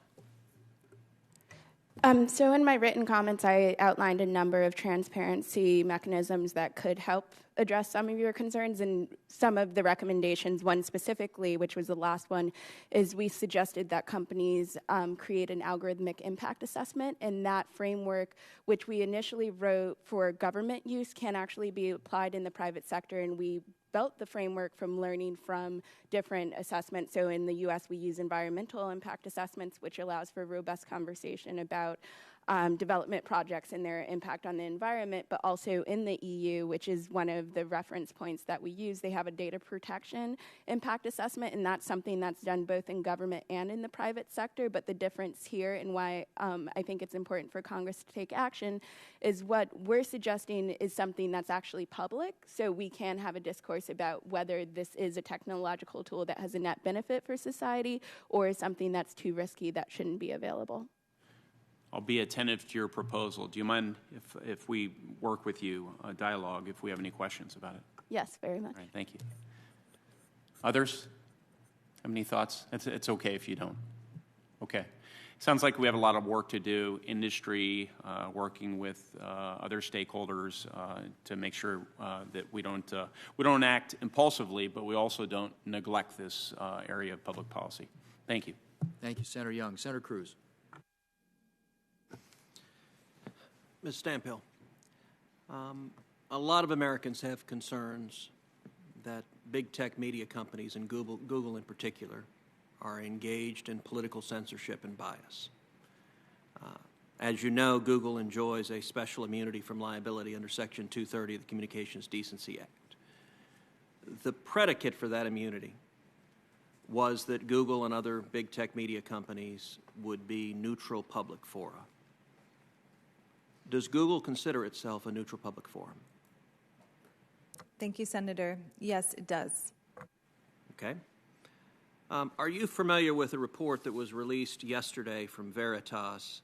So in my written comments, I outlined a number of transparency mechanisms that could help address some of your concerns, and some of the recommendations, one specifically, which was the last one, is we suggested that companies create an algorithmic impact assessment, and that framework, which we initially wrote for government use, can actually be applied in the private sector, and we built the framework from learning from different assessments. So in the US, we use environmental impact assessments, which allows for robust conversation about development projects and their impact on the environment, but also in the EU, which is one of the reference points that we use, they have a data protection impact assessment, and that's something that's done both in government and in the private sector. But the difference here, and why I think it's important for Congress to take action, is what we're suggesting is something that's actually public, so we can have a discourse about whether this is a technological tool that has a net benefit for society or something that's too risky that shouldn't be available. I'll be attentive to your proposal. Do you mind if we work with you, a dialogue, if we have any questions about it? Yes, very much. All right, thank you. Others have any thoughts? It's okay if you don't. Okay. Sounds like we have a lot of work to do, industry, working with other stakeholders to make sure that we don't act impulsively, but we also don't neglect this area of public policy. Thank you. Thank you, Senator Young. Senator Cruz. Ms. Stamphill, a lot of Americans have concerns that big tech media companies, and Google in particular, are engaged in political censorship and bias. As you know, Google enjoys a special immunity from liability under Section 230 of the Communications Decency Act. The predicate for that immunity was that Google and other big tech media companies would be neutral public fora. Does Google consider itself a neutral public forum? Thank you, Senator. Yes, it does. Okay. Are you familiar with a report that was released yesterday from Veritas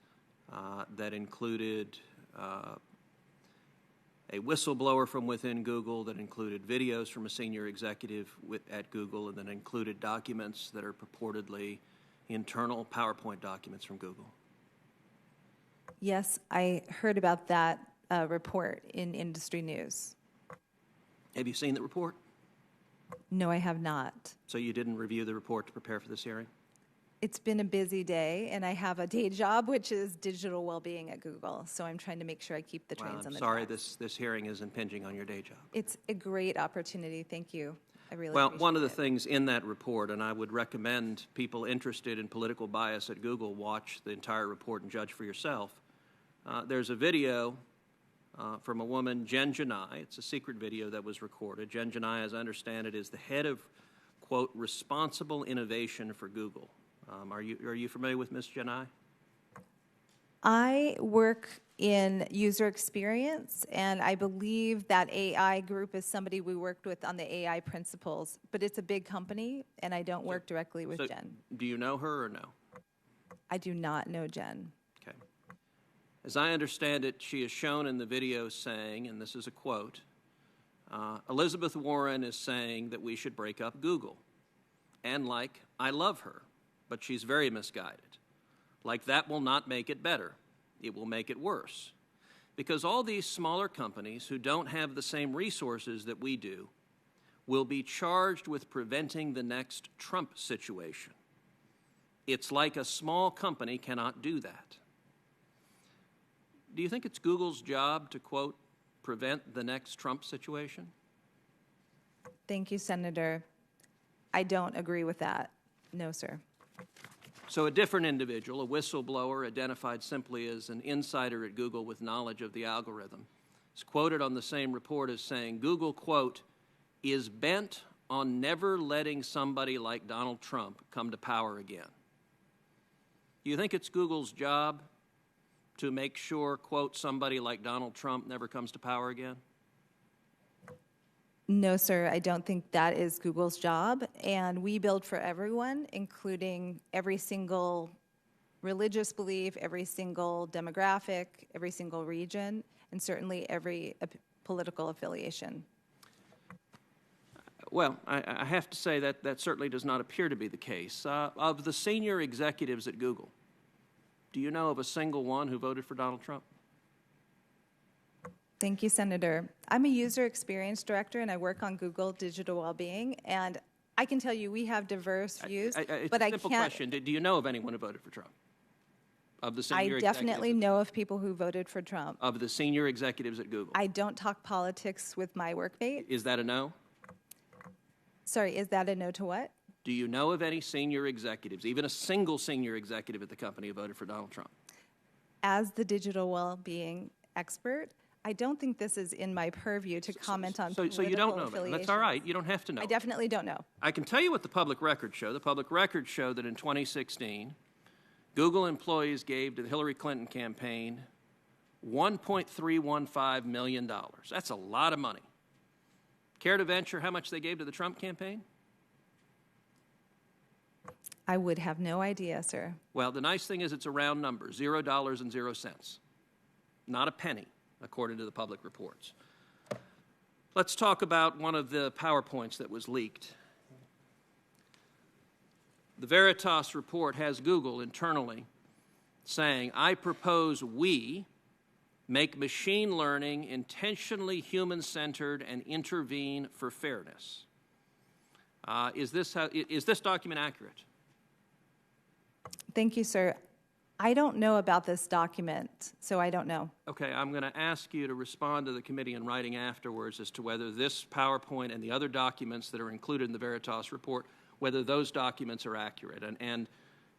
that included a whistleblower from within Google, that included videos from a senior executive at Google, and that included documents that are purportedly internal PowerPoint documents from Google? Yes, I heard about that report in industry news. Have you seen the report? No, I have not. So you didn't review the report to prepare for this hearing? It's been a busy day, and I have a day job, which is digital well-being at Google, so I'm trying to make sure I keep the trains on the sorry, tracks. this hearing is impinging on your day job. It's a great opportunity. Thank you. I really Well, appreciate one of the it. things in that report, and I would recommend people interested in political bias at Google watch the entire report and judge for yourself. There's a video from a woman, Jen Janai. It's a secret video that was recorded. Jen Janai, as I understand it, is the head of, quote, responsible innovation for Google. Are you familiar with Ms. Janai? I work in user experience, and I believe that AI group is somebody we worked with on the AI principles, but it's a big company, and I don't work directly with Jen. Do you know her or no? I do not know Jen. Okay. As I understand it, she is shown in the video saying, and this is a quote, Elizabeth Warren is saying that we should break up Google. And like, I love her, but she's very misguided. Like, that will not make it better. It will make it worse. Because all these smaller companies who don't have the same resources that we do will be charged with preventing the next Trump situation. It's like a small company cannot do that. Do you think it's Google's job to, quote, prevent the next Trump situation? Thank you, Senator. I don't agree with that. No, sir. So a different individual, a whistleblower identified simply as an insider at Google with knowledge of the algorithm, is quoted on the same report as saying, Google, quote, is bent on never letting somebody like Donald Trump come to power again. Do you think it's Google's job to make sure, quote, somebody like Donald Trump never comes to power again? No, sir, I don't think that is Google's job. And we build for everyone, including every single religious belief, every single demographic, every single region, and certainly every political affiliation. Well, I have to say that that certainly does not appear to be the case. Of the senior executives at Google, do you know of a single one who voted for Donald Trump? Thank you, Senator. I'm a user experience director, and I work on Google digital well-being, and I can tell you we have diverse views, but I can't... It's a simple question. Do you know of anyone who voted for Trump? Of the senior I definitely know of people who voted for Trump. Of the senior executives at Google? I don't talk politics with my workmate. Is that a no? Sorry, is that a no to what? Do you know of any senior executives, even a single senior executive at the company who voted for Donald Trump? As the digital well-being expert, I don't think this is in my purview to comment on political So you don't know that. That's all right. You don't have to know. I definitely don't know. I can tell you what the public records show. The public records show that in 2016, Google employees gave to the Hillary Clinton campaign $1.315 million. That's a lot of money. Care to venture how much they gave to the Trump campaign? I would have no idea, sir. Well, the nice thing is it's a round number, $0.00. Not a penny, according to the public reports. Let's talk about one of the PowerPoints that was leaked. The Veritas report has Google internally saying, I propose we make machine learning intentionally human-centered and intervene for fairness. Is this document accurate? Thank you, sir. I don't know about this document, so I don't know. Okay, I'm going to ask you to respond to the committee in writing afterwards as to whether this PowerPoint and the other documents that are included in the Veritas report, whether those documents are accurate. And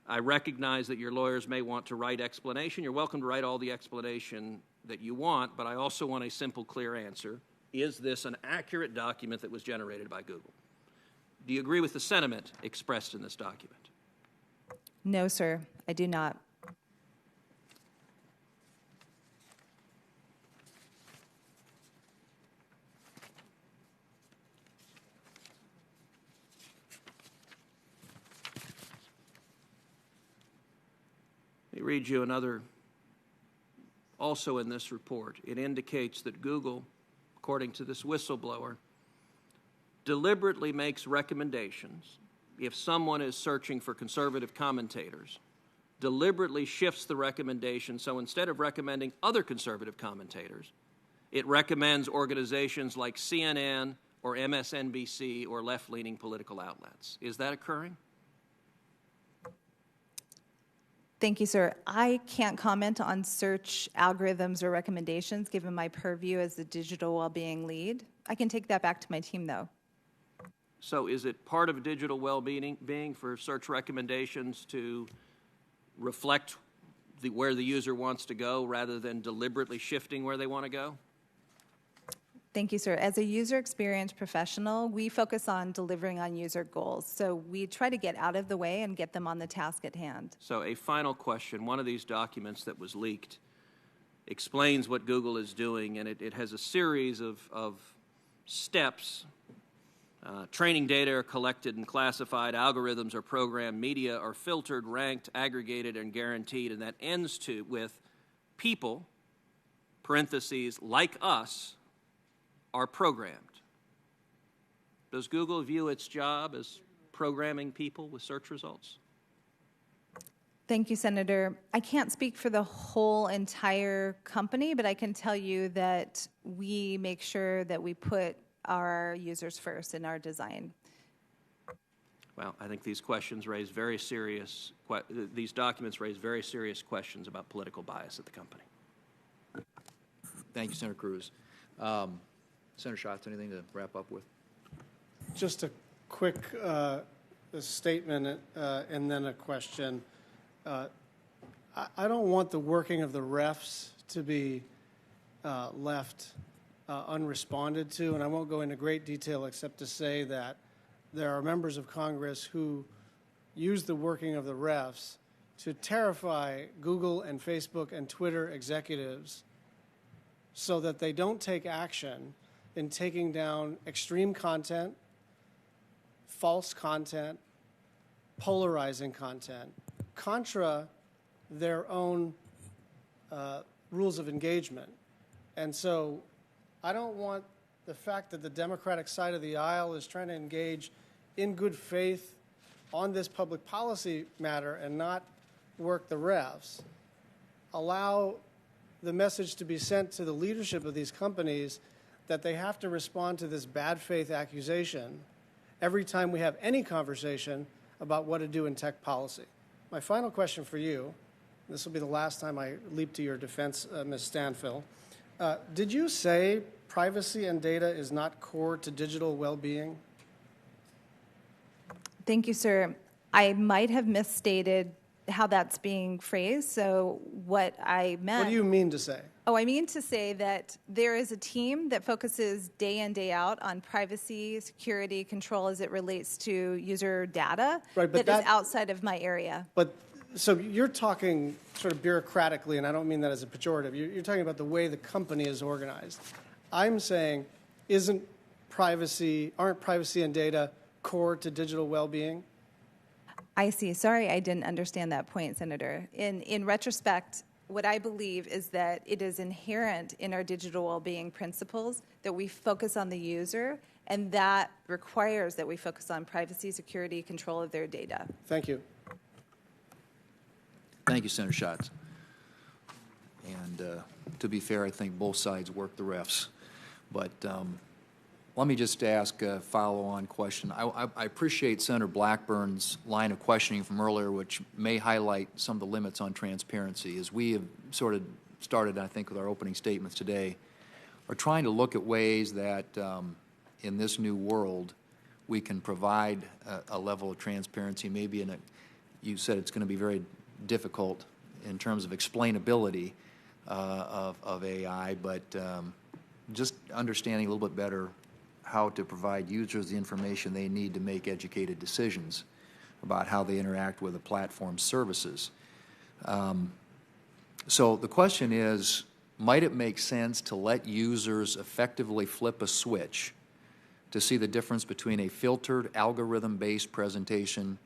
I recognize that your lawyers may want to write explanation. You're welcome to write all the explanation that you want, but I also want a simple, clear answer. Is this an accurate document that was generated by Google? Do you agree with the sentiment expressed in this document? No, sir, I do not. Let me read you another, also in this report. It indicates that Google, according to this whistleblower, deliberately makes recommendations if someone is searching for conservative commentators, deliberately shifts the recommendation, so instead of recommending other conservative commentators, it recommends organizations like CNN or MSNBC or left-leaning political outlets. Is that occurring? Thank you, sir. I can't comment on search algorithms or recommendations given my purview as the digital well-being lead. I can take that back to my team, though. So is it part of digital well-being for search recommendations to reflect where the user wants to go rather than deliberately shifting where they want to go? Thank you, sir. As a user experience professional, we focus on delivering on user goals. So we try to get out of the way and get them on the task at hand. So a final question. One of these documents that was leaked explains what Google is doing, and it has a series of steps. Training data are collected and classified, algorithms are programmed, media are filtered, ranked, aggregated, and guaranteed, and that ends with people, parentheses, like us, are programmed. Does Google view its job as programming people with search results? Thank you, Senator. I can't speak for the whole entire company, but I can tell you that we make sure that we put our users first in our design. Well, I think these questions raise very serious, these documents raise very serious questions about political bias at the company. Thank you, Senator Cruz. Senator Schatz, anything to wrap up with? Just a quick statement and then a question. I don't want the working of the refs to be left unresponded to, and I won't go into great detail except to say that there are members of Congress who use the working of the refs to terrify Google and Facebook and Twitter executives so that they don't take action in taking down extreme content, false content, polarizing content, contra their own rules of engagement. And so I don't want the fact that the Democratic side of the aisle is trying to engage in good faith on this public policy matter and not work the refs. Allow the message to be sent to the leadership of these companies that they have to respond to this bad faith accusation every time we have any conversation about what to do in tech policy. My final question for you, this will be the last time I leap to your defense, Ms. Stanfill. Did you say privacy and data is not core to digital well-being? Thank you, sir. I might have misstated how that's being phrased. So what I meant... What do you mean to say? Oh, I mean to say that there is a team that focuses day in, day out on privacy, security, control as it relates to user data that is outside of my area. But so you're talking sort of bureaucratically, and I don't mean that as a pejorative. You're talking about the way the company is organized. I'm saying, aren't privacy and data core to digital well-being? I see. Sorry, I didn't understand that point, Senator. In retrospect, what I believe is that it is inherent in our digital well-being principles that we focus on the user, and that requires that we focus on privacy, security, control of their data. Thank you. Thank you, Senator Schatz. And to be fair, I think both sides work the refs. But let me just ask a follow-on question. I appreciate Senator Blackburn's line of questioning from earlier, which may highlight some of the limits on transparency. As we have sort of started, I think, with our opening statements today, are trying to look at ways that in this new world we can provide a level of transparency. Maybe you said it's going to be very difficult in terms of explainability of AI, but just understanding a little bit better how to provide users the information they need to make educated decisions about how they interact with a platform's services. So the question is, might it make sense to let users effectively flip a switch to see the difference between a filtered, algorithm-based presentation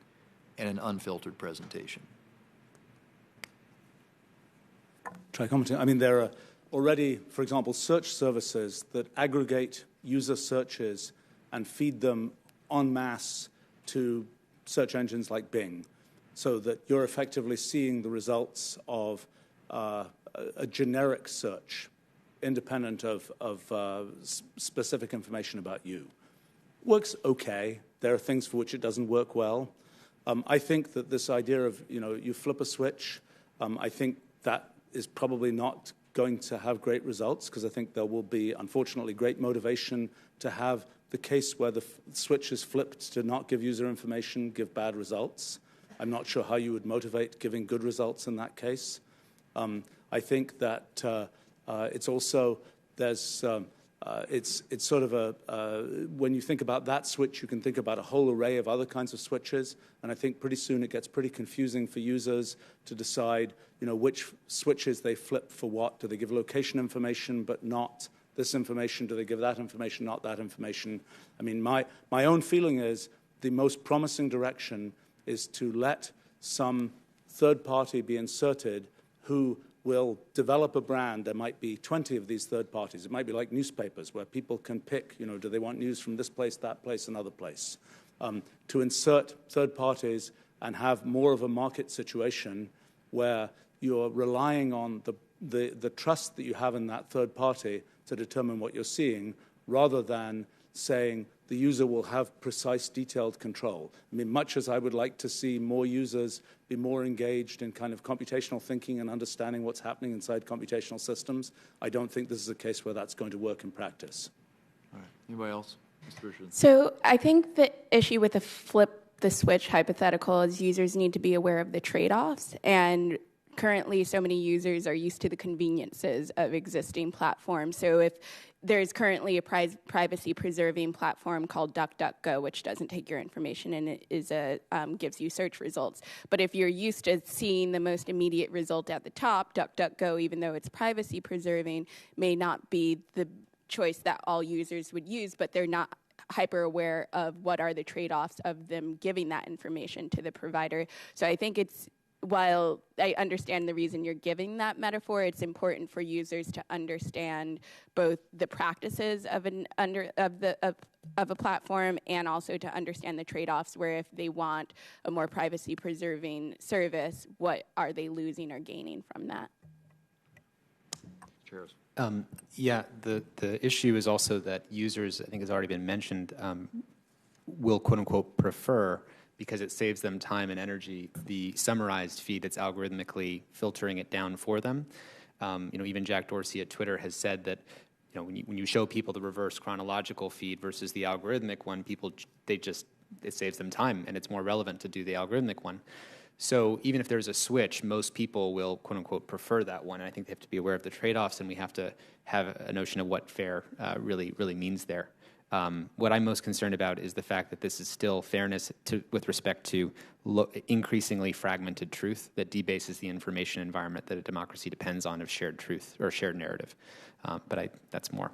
and an unfiltered presentation? Try commenting. I mean, there are already, for example, search services that aggregate user searches and feed them en masse to search engines like Bing, so that you're effectively seeing the results of a generic search, independent of specific information about you. Works okay. There are things for which it doesn't work well. I think that this idea of, you flip a switch, I think that is probably not going to have great results, because I think there will be, unfortunately, great motivation to have the case where the switch is flipped to not give user information, give bad results. I'm not sure how you would motivate giving good results in that case. I think that it's also, it's sort of when you think about that switch, you can think about a whole array of other kinds of switches, and I think pretty soon it gets pretty confusing for users to decide, which switches they flip for what. Do they give location information but not this information? Do they give that information, not that information? I mean, my own feeling is the most promising direction is to let some third party be inserted who will develop a brand. There might be 20 of these third parties. It might be like newspapers where people can pick, do they want news from this place, that place, another place. To insert third parties and have more of a market situation where you're relying on the trust that you have in that third party to determine what you're seeing, rather than saying the user will have precise, detailed control. I mean, much as I would like to see more users be more engaged in kind of computational thinking and understanding what's happening inside computational systems, I don't think this is a case where that's going to work in practice. All right. Anybody else? Mr. Richardson. So I think the issue with the flip the switch hypothetical is users need to be aware of the trade-offs, and currently so many users are used to the conveniences of existing platforms. So if there's currently a privacy-preserving platform called DuckDuckGo, which doesn't take your information and it is gives you search results. But if you're used to seeing the most immediate result at the top, DuckDuckGo, even though it's privacy-preserving, may not be the choice that all users would use, but they're not hyper aware of what are the trade-offs of them giving that information to the provider. So I think while I understand the reason you're giving that metaphor, it's important for users to understand both the practices of a platform and also to understand the trade-offs, where if they want a more privacy-preserving service, what are they losing or gaining from that? Chairs. Yeah, the issue is also that users, I think has already been mentioned, will quote-unquote prefer, because it saves them time and energy, the summarized feed that's algorithmically filtering it down for them. Even Jack Dorsey at Twitter has said that when you show people the reverse chronological feed versus the algorithmic one, it saves them time and it's more relevant to do the algorithmic one. So even if there's a switch, most people will quote-unquote prefer that one. And I think they have to be aware of the trade-offs, and we have to have a notion of what fair really means there. What I'm most concerned about is the fact that this is still fairness with respect to increasingly fragmented truth that debases the information environment that a democracy depends on of shared truth or shared narrative. But that's more.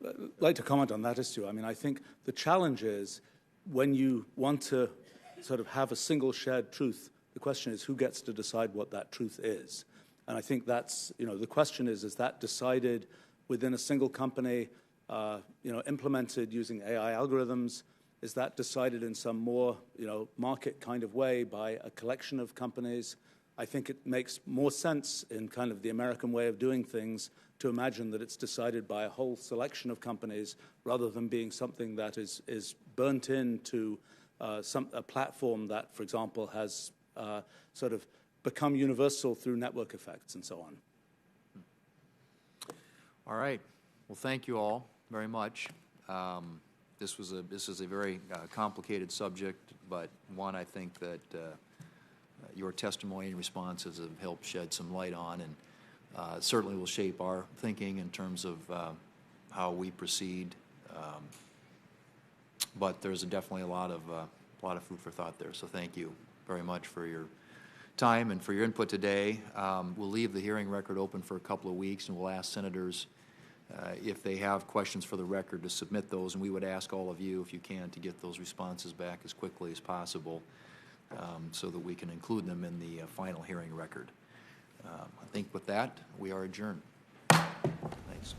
I'd like to comment on that issue. I mean, I think the challenge is when you want to sort of have a single shared truth, the question is who gets to decide what that truth is. And I think that's, the question is that decided within a single company, implemented using AI algorithms? Is that decided in some more, market kind of way by a collection of companies? I think it makes more sense in kind of the American way of doing things to imagine that it's decided by a whole selection of companies rather than being something that is burnt into a platform that, for example, has sort of become universal through network effects and so on. All right. Well, thank you all very much. This is a very complicated subject, but one I think that your testimony and responses have helped shed some light on, and certainly will shape our thinking in terms of how we proceed. But there's definitely a lot of food for thought there. So thank you very much for your time and for your input today. We'll leave the hearing record open for a couple of weeks, and we'll ask senators if they have questions for the record to submit those, and we would ask all of you, if you can, to get those responses back as quickly as possible so that we can include them in the final hearing record. I think with that, we are adjourned. Thanks.